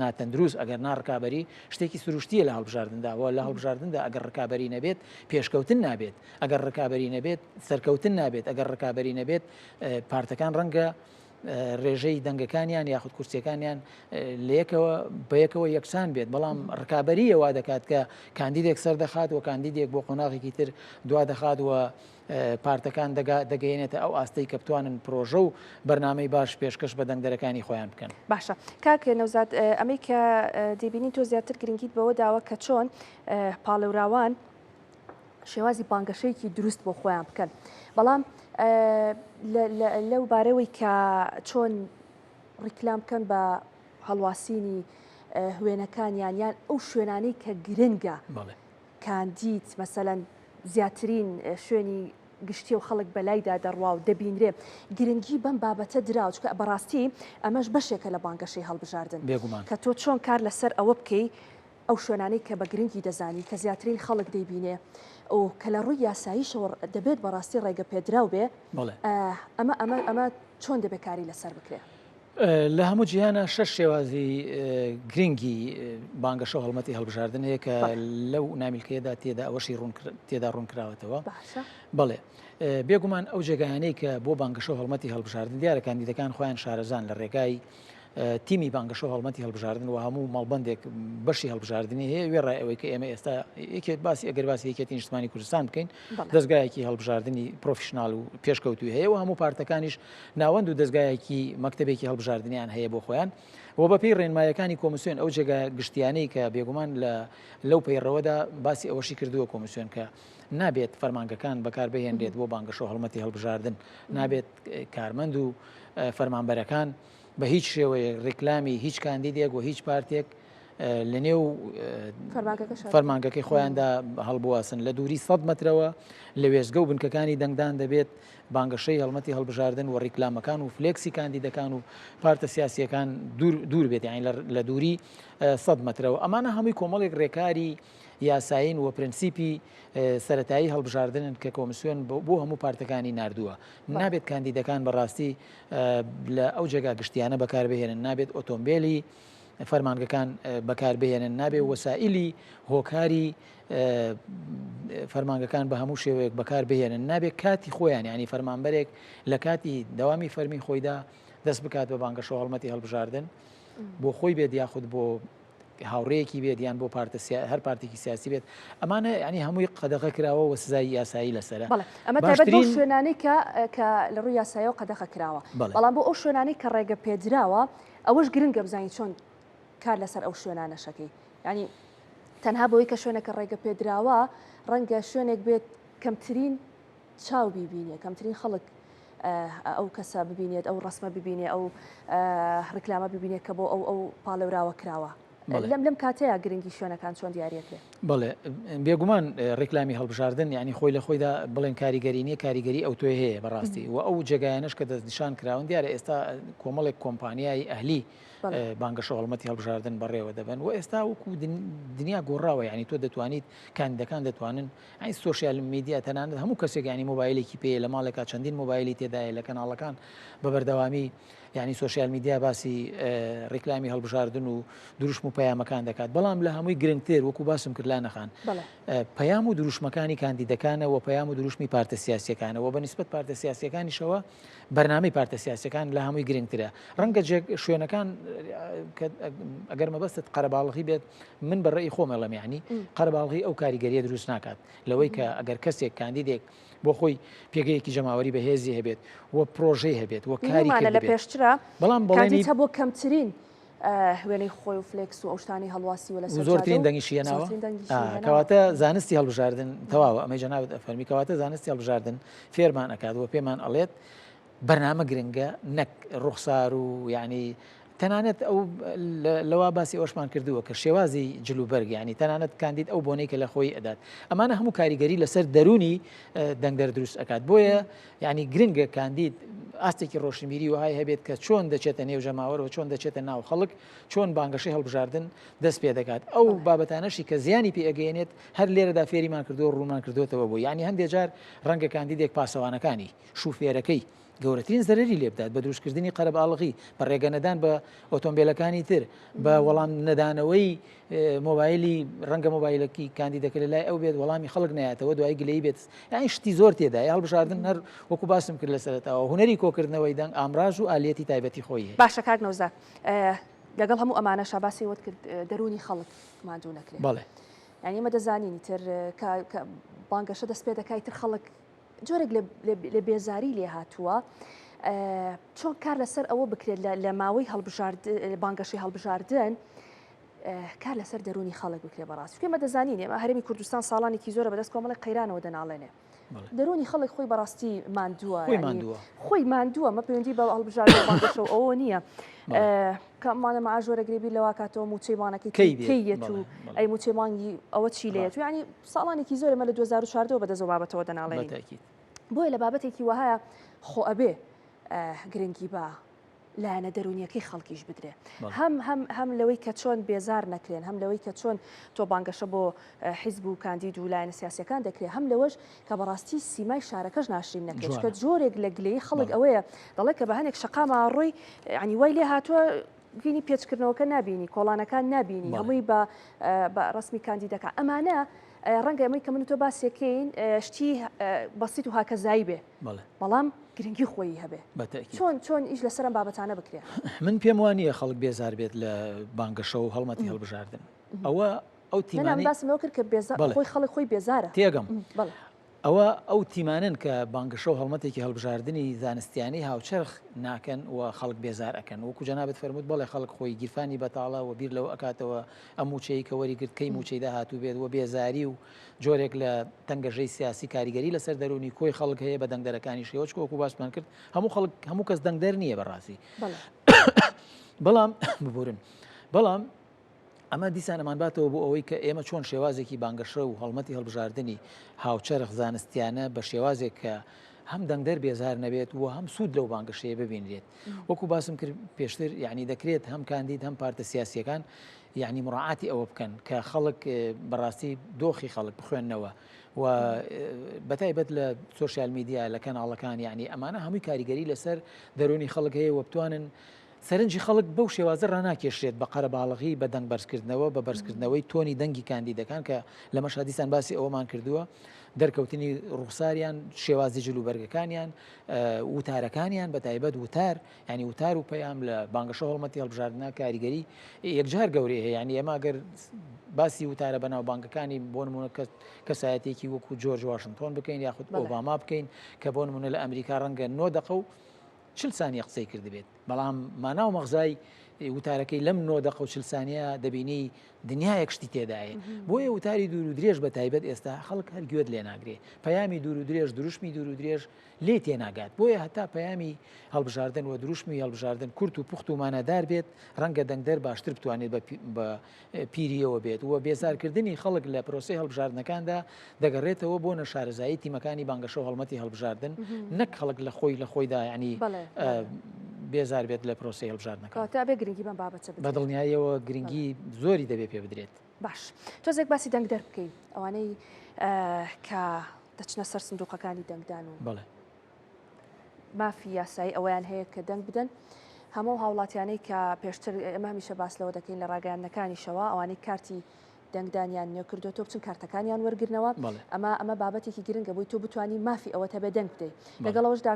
ناتەندروست ئەگەر ناڕکابەری شتێکی سروشتیە لە هەڵبژاردندا لە هەڵبژاردندا ئەگەر ڕکابەری نەبێت پێشکەوتن نابێت، ئەگەر ڕکابەری نەبێت سەرکەوتن نابێت، ئەگەر ڕکابەری نەبێت پارتەکان ڕەنگە ڕێژەی دەنگەکانیان یاخود کورسیەکانیان لەیەکەوە بەیەکەوە یەکسان بێت، بەڵام ڕکابەریە وا دەکات کە کاندیدێک سەر دەخات و کاندیدێک بۆ قۆناغێکی تر دوا دەخات و پارتەکان دەگەیەنێتە ئەو ئاستەی کە بتوانن پرۆژە و بەرنامەی باش پێشکەش بە دەنگدەرەکانی خۆیان بکەن. باشە کاک نەوزاد، ئەمەی کە دەبینین تۆ زیاتر گرنگیت بەوە داوە کە چۆن پاڵێوراوان شێوازی بانگەشەیەکی دروست بۆ خۆیان بکەن، بەڵام لەو بارەوەی کە چۆن ڕیکلام بکەن بە هەڵواسینی هوێنەکانیان یان ئەو شوێنانەی کە گرنگە کاندید مەسەلەن زیاترین شوێنی گشتی و خەڵک بەلایدا دەڕوا و دەبینرێ گرنگی بەم بابەتە دراوە، چکە بەڕاستی ئەمەش بەشێکە لە بانگەشەی هەڵبژاردن کە تۆ چۆن کار لەسەر ئەوە بکەی ئەو شوێنانەی کە بە گرنگی دەزانی کە زیاترین خەڵک دەیبینێ و کە لە ڕووی یاساییشەوە دەبێت بەڕاستی ڕێگە پێدراو بێ ئەمە چۆن دەبێت کاری لەسەر بکرێ؟ لە هەموو جیهانە شەش شێوازی گرنگی بانگەشە و هەڵمەتی هەڵبژاردن هەیە کە لەو نامیلکەیەدا تێدا ئەوەشی تێدا ڕوونکراوەتەوە. بەڵێ بێگومان ئەو جێگایانەی کە بۆ بانگەشە و هەڵمەتی هەڵبژاردن دیارە کاندیدەکان خۆیان شارەزان لە ڕێگای تیمی بانگەشە و هەڵمەتی هەڵبژاردن و هەموو مەڵبەندێک بەشی هەڵبژاردننی هەیە وێڕای ئەوەی کە ئێمە ئێستا یەکێت باسی ئەگەر باسی یەکێتی نیشتمانی کوردستان بکەین دەستگایەکی هەڵبژاردننی پرۆفیشنال و پێشکەوتوی هەیە و هەموو پارتەکانیش ناوەند و دەستگایەکی مەکتەبێکی هەڵبژاردنیان هەیە بۆ خۆیان و بەپێی ڕێنمایەکانی کۆمسیۆن ئەو جێگا گشتیانەی کە بێگومان لەو پەیڕەوەدا باسی ئەوەشی کردووە کۆمسیۆن کە نابێت فەرمانگەکان بەکاربهێنرێت بۆ بانگەشە و هەڵمەتی هەڵبژاردن نابێت کارمەند و فەرمانبەرەکان بە هیچ شێوەیە ڕێکلامی هیچ کاندیدێک و هیچ پارتێک لە نێو فەرمانگەکەی خۆیاندا هەڵبواسن لە دووری 100 مترەوە لە وێزگە و بنکەکانی دەنگدان دەبێت بانگەشەی هەڵمەتی هەڵبژاردن و ڕێکلامەکان و فلێکسی کاندیدەکان و پارتە سیاسیەکان دوور بێت یانی لە دووری 100 مترەوە ئەمانە هەمووی کۆمەڵێک ڕێکاری یاساین و پرینسیپی سەرەتایی هەڵبژاردنن کە کۆمسیۆن بۆ هەموو پارتەکانی نردووە نابێت کاندیدەکان بەڕاستی لە ئەو جێگا گشتیانە بەکاربهێنن نابێت ئۆتۆمبیلی فەرمانگەکان بەکاربهێنن نابێت وەسائلی هۆکاری فەرمانگەکان بە هەموو شێوەیەک بەکاربهێنن نابێت کاتی خۆیان ینی فەرمانبەرێک لە کاتی دەوامی فەرمی خۆیدا دەست بکات بە بانگەشە و هەڵمەتی هەڵبژاردن بۆ خۆی بێت یاخود بۆ هاوڕەیەکی بێت یان بۆ هەر پارتێکی سیاسی بێت ئەمانە ینی هەمووی قەدەغە کراوە و سزای یاسایی لەسەرە ئەمە تایبەت بۆ شوێنانەی کە لە ڕووی یاساییەوە قەدەغە کراوە بەڵام بۆ ئەو شوێنانەی کە ڕێگە پێدراوە ئەوەش گرنگە بزانین چۆن کار لەسەر ئەو شوێنانە شەکەی ینی تەنها بۆی کە شوێنەکە ڕێگە پێدراوە ڕەنگە شوێنێک بێت کەمترین چاو بیبینێ کەمترین خەڵک ئەو کەسە ببینێت ئەو ڕسمە ببینێ ئەو ڕکلامە ببینێت کە بۆ ئەو پاڵێوراوە کراوە لەم کاتەیە گرنگی شوێنەکان چۆن دیارەکرێ بڵێ بێگومان ڕێکلامی هەڵبژاردن ینی خۆی لە خۆیدا بڵێن کاریگەری نیە کاریگەری ئەو توێ هەیە بەڕاستی و ئەو جێگایانش کە دەستنیشان کراون دیارە ئێستا کۆمەڵێک کۆمپانیای ئەهلی بانگەشە هەڵمەتی هەڵبژاردن بەڕێوە دەبن و ئێستا وەکو دنیا گۆڕاوە ینی تۆ دەتوانیت کاندیدەکان دەتوانن ئەی سۆشیال میدیا تەنانەت هەموو کەسێک ینی مۆبایلێکی پێ لە ماڵێکا چەندین مۆبایلی تێدایە لە کەناڵەکان بە بەردەوامی ینی سۆشیال میدیا باسی ڕێکلامی هەڵبژاردن و دروشم و پەیامەکان دەکات بەڵام لە هەمووی گرنگتر وەکو باسم کرد لا نەخان پەیام و دروشمەکانی کاندیدەکانە و پەیام و دروشمی پارتە سیاسیەکانەوە بەنسبەت پارتە سیاسیەکانیشەوە بەرنامەی پارتە سیاسیەکان لە هەمووی گرنگترە ڕەنگە شوێنەکان ئەگەر مەبەستت قەرەباڵغی بێت من بەڕێی خۆمەڵەم یعنی قەرەباڵغی ئەو کاریگەریە دروست ناکات لەوەی کە ئەگەر کەسێک کاندیدێک بۆ خۆی پێگەیەکی جەماوەری بەهێزی هەبێت و پرۆژەی هەبێت و کاری لە پێشترا بەڵام کاندیدە بۆ کەمترین وێنەی خۆی و فلێکس و ئەوشتانی هەڵواسی و لە زۆرترین دەنگیشیەناوە کەواتە زانستی هەڵبژاردن تەواوە ئەمەی جەنابەت ئەفەرمی کەواتە زانستی هەڵبژاردن فێرمان ئەکاتەوە پێمان ئەڵێت بەرنامە گرنگە نەک ڕوخسار و یعنی تەنانەت ئەو لەوا باسی ئەوشمان کردووە کە شێوازی جلوبەرگ ینی تەنانەت کاندید ئەو بۆنەی کە لە خۆی ئەدات ئەمانە هەموو کاریگەری لەسەر دەرونی دەنگدەر دروست ئەکات بۆیە ینی گرنگە کاندید ئاستێکی ڕۆشنبیری وهای هەبێت کە چۆن دەچێتە نێو ژەماوەرەوە چۆن دەچێتە ناو خەڵک چۆن بانگەشەی هەڵبژاردن دەست پێ دەکات ئەو بابەتانەشی کە زیانی پێ ئەگەێنێت هەر لێرەدا فێریمان کردو ڕوومان کردوێتەوە بۆ ینی هەندێک جار ڕەنگە کاندیدێک پاسەوانەکانی شوفێرەکەی گەورەترین زەرری لێ بدات بە دروستکردنی قەرەباڵغی بە ڕێگەنەدان بە ئۆتۆمبیلەکانی تر بە وەڵام نەدانەوەی مۆبایلی ڕەنگە مۆبایلەکی کاندیدەکە لە لای ئەو بێت وەڵامی خەڵک نایەتەوە دوای گلەی بێت یانی شتی زۆر تێدا هەڵبژاردن هەر وەکو باسم کرد لەسەرەتەوە هونەری کۆکردنەوەی دەنگ ئامراژ و ئالێتی تایبەتی خۆی باشە کاک نەوزار لەگەڵ هەموو ئەمانە شاباسی وت کرد دەرونی خەڵک ماندوو نەکرێت بەڵێ یعنی ئێمە دەزانینی تر بانگەشە دەست پێ دەکای تر خەڵک جۆرێک لە بێزاری لێ هاتووە چۆن کار لەسەر ئەوە بکرێت لە ماوەی بانگەشەی هەڵبژاردن کار لەسەر دەرونی خەڵک بکرێ بەڕاستی پێمە دەزانین ئێمە هەرێمی کوردستان ساڵانێکی زۆرە بەدەست کۆمەڵی قەیرانەوە دەناڵێنێ دەرونی خەڵک خۆی بەڕاستی ماندووە خۆی ماندووە مە پەیوەندی بە هەڵبژاردن بانگەشە ئەوە نییە کەمانە ماژۆرە گرێبی لەوا کاتەوە موچەیمانەکەی کەیت و ئەی موچەیمانی ئەوە چی لێت و ینی ساڵانێکی زۆرە مە لە 2014 بەدەست بابەتەوە دەناڵێنین بۆیە لە بابەتێکی وهەیە خۆ ئەبێ گرنگی بە لایەنە دەرونیەکەی خەڵکیش بدرێ هەم لەوەی کە چۆن بێزار نەکرێن هەم لەوەی کە چۆن تۆ بانگەشە بۆ حیزب و کاندید و لایەنە سیاسیەکان دەکرێت هەم لەوەش کە بەڕاستی سیمای شارەکەش ناشرین نەکرێت کە جۆرێک لە گلەی خەڵک ئەوەیە دەڵێت کە بە هەنێک شەقامە ڕووی ینی وای لێ هاتووە بینی پێچکردنەوەکە نبینی کۆڵانەکان نبینی هەمووی بە ڕسمی کاندیدەکە ئەمانە ڕەنگە ئەمەی کە من تۆ باسیەکەین شتی بەسیت و هاکەزایی بێ بەڵام گرنگی خۆی هەبێ چۆن ئیش لەسەرم بابەتانە بکرێت من پێم وانە خەڵک بێزار بێت لە بانگەشە و هەڵمەتی هەڵبژاردن ئەو تیمانەی باسمەوە کرد کە خۆی خەڵک خۆی بێزارە تێگەم ئەو تیمانن کە بانگەشە و هەڵمەتێکی هەڵبژاردننی زانستیانی هاوچەرخ ناکەن و خەڵک بێزار ئەکەن وەکو جەنابەت فەرمووت بەڵێ خەڵک خۆی گیرفانی بەتاڵە و بیر لەوە ئەکاتەوە ئەم موچەی کە وەریگرت کەی موچەیدا هاتوو بێت و بێزاری و جۆرێک لە تەنگەژەی سیاسی کاریگەری لەسەر دەرونی کۆی خەڵک هەیە بە دەنگدەرەکانی شێوەچ وەکو باسمان کرد هەموو کەس دەنگدەر نییە بەڕاستی بەڵام ببورن بەڵام ئەمە دیسان ئەمان باتەوە بۆ ئەوەی کە ئێمە چۆن شێوازێکی بانگەشە و هەڵمەتی هەڵبژاردننی هاوچەرخ زانستیانە بە شێوازێک کە هەم دەنگدەر بێزار نەبێت و هەم سوود لەو بانگەشەیە ببینرێت وەکو باسم کرد پێشتر یعنی دەکرێت هەم کاندید هەم پارتە سیاسیەکان یعنی مڕعاتی ئەوە بکەن کە خەڵک بەڕاستی دۆخی خەڵک بخوێننەوە و بەتایبەت لە سوۆشیال میدیا لە کەناڵەکان یعنی ئەمانە هەمووی کاریگەری لەسەر دەرونی خەڵک هەیە و بتوانن سەرنجی خەڵک بەو شێوازە ڕناکێشێت بە قەرەباڵغی بە دەنگ بەرزکردنەوە بە بەرزکردنەوەی تۆنی دەنگی کاندیدەکان کە لە مەشادیسان باسی ئەوەمان کردووە دەرکەوتنی ڕوخساریان شێوازی جلوبەرگەکانیان وتارەکانیان بە تایبەت وتار ینی وتار و پەیام لە بانگەشە هەڵمەتی هەڵبژاردنە کاریگەری یەکجار گەورەی هەیە ینی ئێمە گەر باسی وتارە بەناو بانگەکانی بۆ نمونە کەسایەتێکی وەکو جۆرج واشنتۆن بکەین یاخود ئۆباما بکەین کە بۆ نمونە لە ئەمریکا ڕەنگە 9 دقە و 40 ثانیە قسەی کرد بێت بەڵام ماناو مەغزای وتارەکەی لەم 9 دقە و 40 ثانیە دەبینی دنیایەک شتی تێدایە بۆیە وتاری دوور و درێژ بە تایبەت ئێستا خەڵک هەرگوێت لێ ناگرێ پەیامی دوور و درێژ دروشمی دوور و درێژ لێ تێناگات بۆیە هەتا پەیامی هەڵبژاردن و دروشمی هەڵبژاردن کورت و پوخت و مانەدار بێت ڕەنگە دەنگدەر باشتر بتوانێت بە پیریەوە بێت و بێزارکردنی خەڵک لە پرۆسی هەڵبژاردنەکاندا دەگەڕێتەوە بۆ نەشارەزایی تیمەکانی بانگەشە و هەڵمەتی هەڵبژاردن نەک خەڵک لە خۆیدا ینی بێزار بێت لە پرۆسی هەڵبژاردنەکە تا بێ گرنگی بەم بابەتە بەدڵنیاییەوە گرنگی زۆری دەبێت پێ بدرێت باش تۆزێک باسی دەنگدەر بکەین ئەوانەی کە دەچنە سەر سندوقەکانی دەنگدان و بڵێ مافی یاسایی ئەویان هەیە کە دەنگ بدەن هەموو هاوڵاتیانەی کە پێشتر ئەمە هەمیشە باس لەوە دەکەین لە ڕاگەیاندنەکانیشەوە ئەوانەی کارتی دەنگدانیان نێکردوێتەوە بچن کارتەکانیان وەرگرنەوە ئەمە بابەتێکی گرنگە بۆی تۆ بتوانی مافی ئەوەتە بێ دەنگ بدەیت لەگەڵەوەشدا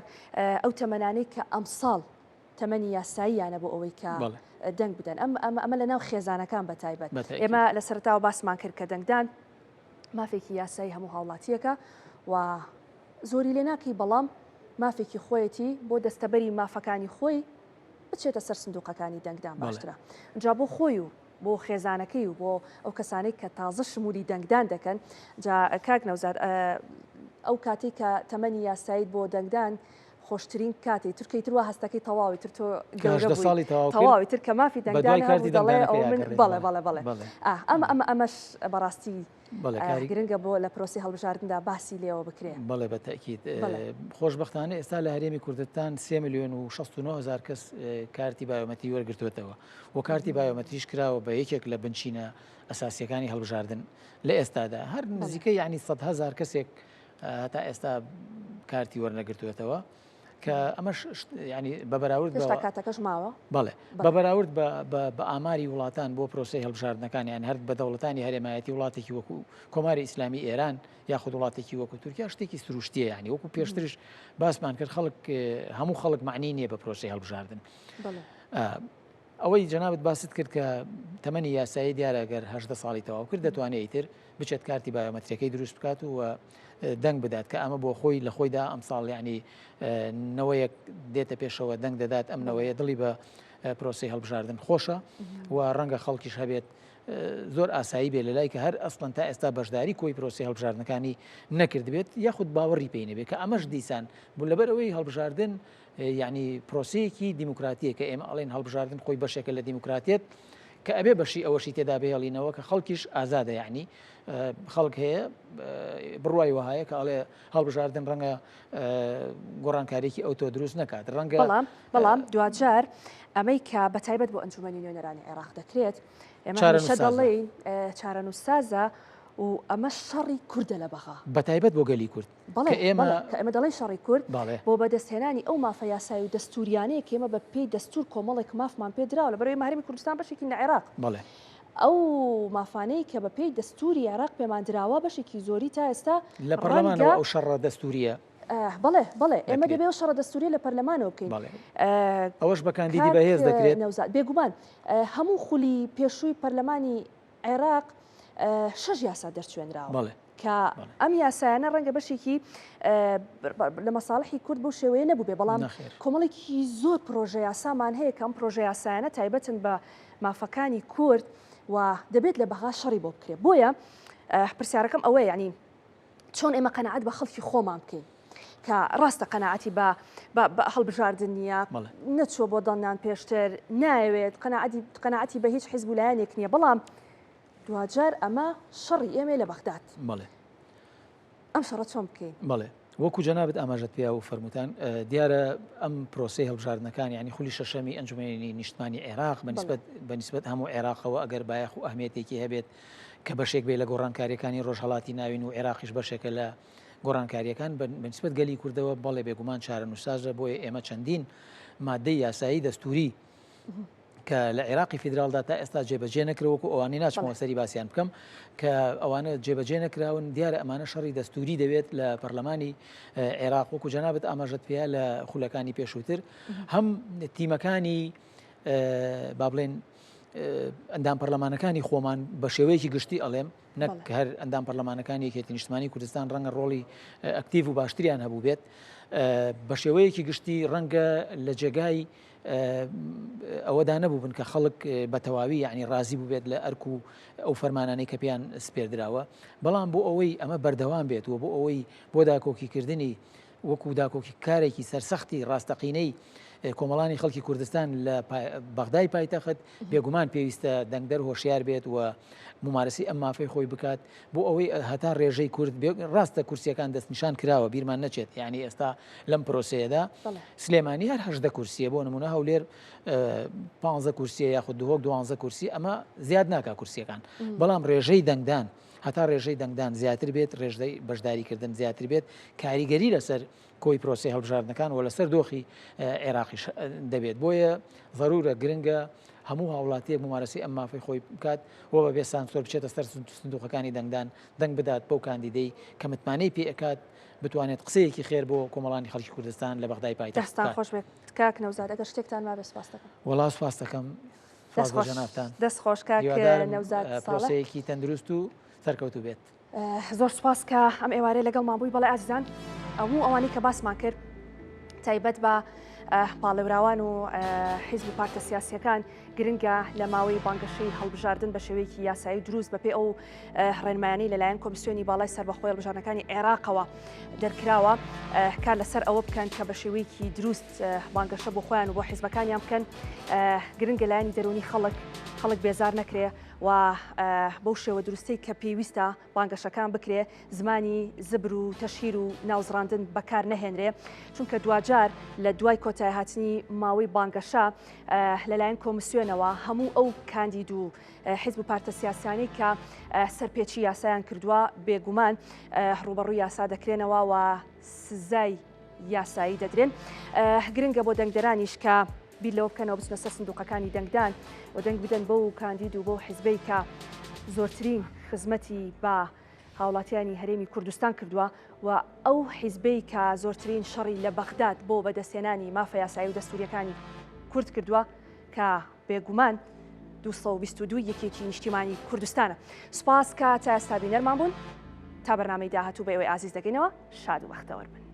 ئەو تەمەنانەی کە ئەمساڵ تەمەنی یاساییانە بۆ ئەوەی کە دەنگ بدەن ئەمە لە ناو خێزانەکان بە تایبەت ئێمە لە سەرتاوە باسمان کرد کە دەنگدان مافێکی یاسایی هەموو هاوڵاتیەکە و زۆری لێ ناکەی بەڵام مافێکی خۆیەتی بۆ دەستەبەری مافەکانی خۆی بچێتە سەر سندوقەکانی دەنگدان باشترە جا بۆ خۆی و بۆ خێزانەکەی و بۆ ئەو کەسانەی کە تازە شمولی دەنگدان دەکەن جا کاک نەوزار ئەو کاتی کە تەمەنی یاساییت بۆ دەنگدان خۆشترین کاتی تورکی تروا هەستەکەی تەواوی تر تۆ تەواوی تر کە مافی دەنگدان دەڵێ ئەو من بەڵێ ئەمەش بەڕاستی گرنگە بۆ لە پرۆسی هەڵبژاردندا باسی لێەوە بکرێن بەڵێ بە تاکید خۆشبەختانە ئێستا لە هەرێمی کوردستان 3 ملیۆن و 69 هزار کەس کارتی بایۆمەتری وەرگرتوێتەوە و کارتی بایۆمەتریش کراوە بە یەکێک لە بنچینە ئەساسیەکانی هەڵبژاردن لە ئێستادا هەر نزیکە یعنی 100 هزار کەسێک تا ئێستا کارتی وەرنەگرتوێتەوە کە ئەمەش ینی بەبراورد کاتەکەش ماوە بەڵێ بەبراورد بە ئاماری وڵاتان بۆ پرۆسی هەڵبژاردنەکان یان هەر بە دەوڵەتانی هەرێمایەتی وڵاتێکی وەکو کۆماری ئیسلامی ئێران یاخود وڵاتێکی وەکو تورکیا شتێکی سروشتیە ینی وەکو پێشترش باسمان کرد خەڵک هەموو خەڵک معنی نییە بە پرۆسی هەڵبژاردن ئەوەی جەنابەت باست کرد کە تەمەنی یاسایی دیارە گەر 18 ساڵی تەواو کرد دەتوانێت ئیتر بچێت کارتی بایۆمەتریەکەی دروست بکات و دەنگ بدات کە ئەمە بۆ خۆی لە خۆیدا ئەمساڵ ینی نەوەیەک دێتە پێشەوە دەنگ دەدات ئەم نەوەیە دڵی بە پرۆسی هەڵبژاردن خۆشە و ڕەنگە خەڵکیش هەبێت زۆر ئاسایی بێ لە لای کە هەر ئەسڵەن تا ئێستا بەشداری کۆی پرۆسی هەڵبژاردنەکانی نەکرد بێت یاخود باوەڕی پێی نەبێت کە ئەمەش دیسان بوو لەبەرەوەی هەڵبژاردن یعنی پرۆسەیەکی دیموکراتیە کە ئێمە ئەڵێن هەڵبژاردن خۆی بەشێکە لە دیموکراتیت کە ئەبێ بەشی ئەوەشی تێدا بهێڵینەوە کە خەڵکیش ئازادە یعنی خەڵک هەیە بڕوای وهەیە کە ئەڵێ هەڵبژاردن ڕەنگە گۆڕانکاریێکی ئەوتۆ دروست نکات ڕەنگە بەڵام دوجار ئەمەی کە بەتایبەت بۆ ئەنجومەنی نوێنەرانی عێراق دەکرێت ئێمە دەڵێن چارەنووسسازە و ئەمە شەڕی کوردە لە بەغا بەتایبەت بۆ گەلی کورد ئێمە دەڵێن شەڕی کورد بۆ بەدەستهێنانی ئەو مافە یاسایی و دەستوریانەیە کە ئێمە بە پێی دەستور کۆمەڵێک مافمان پێ درراوە لە بەرەوەی ماهرمی کوردستان بەشێکی لە عێراق ئەو مافانەی کە بە پێی دەستوری عێراق پێمان دراوە بەشێکی زۆری تا ئێستا لە پەرلەمانەوە ئەو شەڕە دەستوریە بەڵێ ئێمە دەبێت شەڕە دەستوری لە پەرلەمانەوە بکەین ئەوەش بە کاندیدی بەهێز دەکرێت بێگومان هەموو خولی پێشووی پەرلەمانی عێراق 6 یاسا دەرچوێنراوە کە ئەم یاسایانە ڕەنگە بەشێکی لە مەساڵحی کورد بۆ شێوەیە نەبوو بێ بەڵام کۆمەڵێکی زۆر پرۆژە یاسامان هەیە کە ئەم پرۆژە یاسایانە تایبەتن بە مافەکانی کورد و دەبێت لە بەغا شەڕی بۆ بکرێت بۆیە پرسیارەکەم ئەوەیە ینی چۆن ئێمە قەنەعەت بە خەڵکی خۆمان بکەین کە ڕاستە قەنەعەتی بە هەڵبژاردن نییە نەچوە بۆ دڵنیان پێشتر ناوێت قەنەعەتی بە هیچ حیزبولایەنێک نییە بەڵام دوجار ئەمە شەڕی ئێمە لە بەغداد ئەم شەڕە چۆن بکەین بەڵێ وەکو جەنابەت ئاماژەت پێیا و فەرمووتان دیارە ئەم پرۆسەی هەڵبژاردنەکان یعنی خولی شەشەمی ئەنجومەنی نیشتمانی عێراق بەنسبەت هەموو عێراقەوە ئەگەر بایەخ و ئەهمیەتێکی هەبێت کە بەشێک بێ لە گۆڕانکاریەکانی ڕۆژهەڵاتی ناوین و عێراقیش بەشێکە لە گۆڕانکاریەکان بەنسبەت گەلی کوردەوە بەڵێ بێگومان چارەنووسسازە بۆیە ئێمە چەندین مادەی یاسایی دەستوری کە لە عێراقی فیدرالدا تا ئێستا جێبەجێ نەکرەوەکو ئەوانەی ناچمەوە سەری باسییان بکەم کە ئەوانە جێبەجێ نەکراون دیارە ئەمانە شەڕی دەستوری دەوێت لە پەرلەمانی عێراق وەکو جەنابەت ئاماژەت پێیا لە خولەکانی پێشووتر هەم تیمەکانی با بڵێن ئەندام پەرلەمانەکانی خۆمان بە شێوەیەکی گشتی ئەڵێم نەک هەر ئەندام پەرلەمانەکانی یەکێتی نیشتمانی کوردستان ڕەنگە ڕۆڵی ئەکتیڤ و باشتریان هەبوو بێت بە شێوەیەکی گشتی ڕەنگە لە جێگای ئەوەدا نەبوو بن کە خەڵک بە تەواوی یعنی ڕازی بوو بێت لە ئەرک و ئەو فەرمانانەی کە پێیان سپێردراوە بەڵام بۆ ئەوەی ئەمە بەردەوام بێت و بۆ ئەوەی بۆ داکۆکیکردنی وەکو داکۆکی کارێکی سەرسەختی ڕاستەقینەی کۆمەڵانی خەڵکی کوردستان لە بەغدای پایتەخت بێگومان پێویستە دەنگدەر هۆشیار بێت و ممارەسی ئەم مافەی خۆی بکات بۆ ئەوەی هەتا ڕێژەی کورد ڕاستە کورسیەکان دەستنیشان کراوە بیرمان نەچێت یعنی ئێستا لەم پرۆسەیەدا سلێمانی هەر 18 کورسیە بۆ نمونە هەولێر 15 کورسیە یاخود 12 کورسی ئەمە زیاد ناکا کورسیەکان بەڵام ڕێژەی دەنگدان هەتا ڕێژەی دەنگدان زیاتر بێت ڕێژەی بەشداریکردن زیاتر بێت کاریگەری لەسەر کۆی پرۆسی هەڵبژاردنەکان و لەسەر دۆخی عێراقی دەبێت بۆیە ضرورە گرنگە هەموو هاوڵاتیەک ممارەسی ئەم مافەی خۆی بکات وە بەبێ سانسۆر بچێتە سەر سندوقەکانی دەنگدان دەنگ بدات بەو کاندیدەی کە متمانەی پێ ئەکات بتوانێت قسەیەکی خێر بۆ کۆمەڵانی خەڵکی کوردستان لە بەغدای پایتەخت خۆش بێت کاک نەوزاد ئەگەر شتێکتان ما بێ سپاس دەکەم وەڵا سپاس دەکەم جەنابتان دەست خۆش کاک نەوزاد پرۆسەیەکی تەندروست و سەرکەوتوو بێت زۆر سپاس کە ئەم ئێوارەی لەگەڵمان بووی بەڵێ ئازیزان هەموو ئەوانەی کە باسمان کرد تایبەت بە پاڵێوراوان و حیزب و پارتە سیاسیەکان گرنگە لە ماوەی بانگەشەی هەڵبژاردن بە شێوەیەکی یاسایی دروست بەپێ ئەو ڕێنمایانەی لەلایەن کۆمیسیۆنی باڵای سەربەخۆی هەڵبژاردنەکانی عێراقەوە دەرکراوە کار لەسەر ئەوە بکەن کە بە شێوەیەکی دروست بانگەشە بۆ خۆیان و بۆ حیزبەکانیان بکەن گرنگە لایەنی دەرونی خەڵک بێزار نەکرێ و بەو شێوە دروستەی کە پێویستە بانگەشەکان بکرێ زمانی زبر و تەشیر و ناوزڕاندن بەکار نەهێنرێ چونکە دوجار لە دوای کۆتای هاتنی ماوەی بانگەشە لەلایەن کۆمیسیۆنەوە هەموو ئەو کاندید و حیزب و پارتە سیاسیانەی کە سەرپێچی یاسایان کردووە بێگومان ڕوبەڕووی یاسا دەکرێنەوە و سزای یاسایی دەدرێن گرنگە بۆ دەنگدەرانیش کە بیلەوە بکەنەوە بچنە سەر سندوقەکانی دەنگدان و دەنگ بدەن بۆ کاندید و بۆ حیزبەی کە زۆرترین خزمەتی بە هاوڵاتیانی هەرێمی کوردستان کردووە و ئەو حیزبەی کە زۆرترین شەڕی لە بەغداد بۆ بەدەستێنانی مافە یاسایی و دەستوریەکانی کورد کردووە کە بێگومان 222 یەکێکی نیشتیمانی کوردستانە. سوپاس کە تا ئێستا بینەرمان بوون تا بەرنامەی داهاتوو بە ئێوەی ئازیز دەگەینەوە شاد و بەختەوەر بن.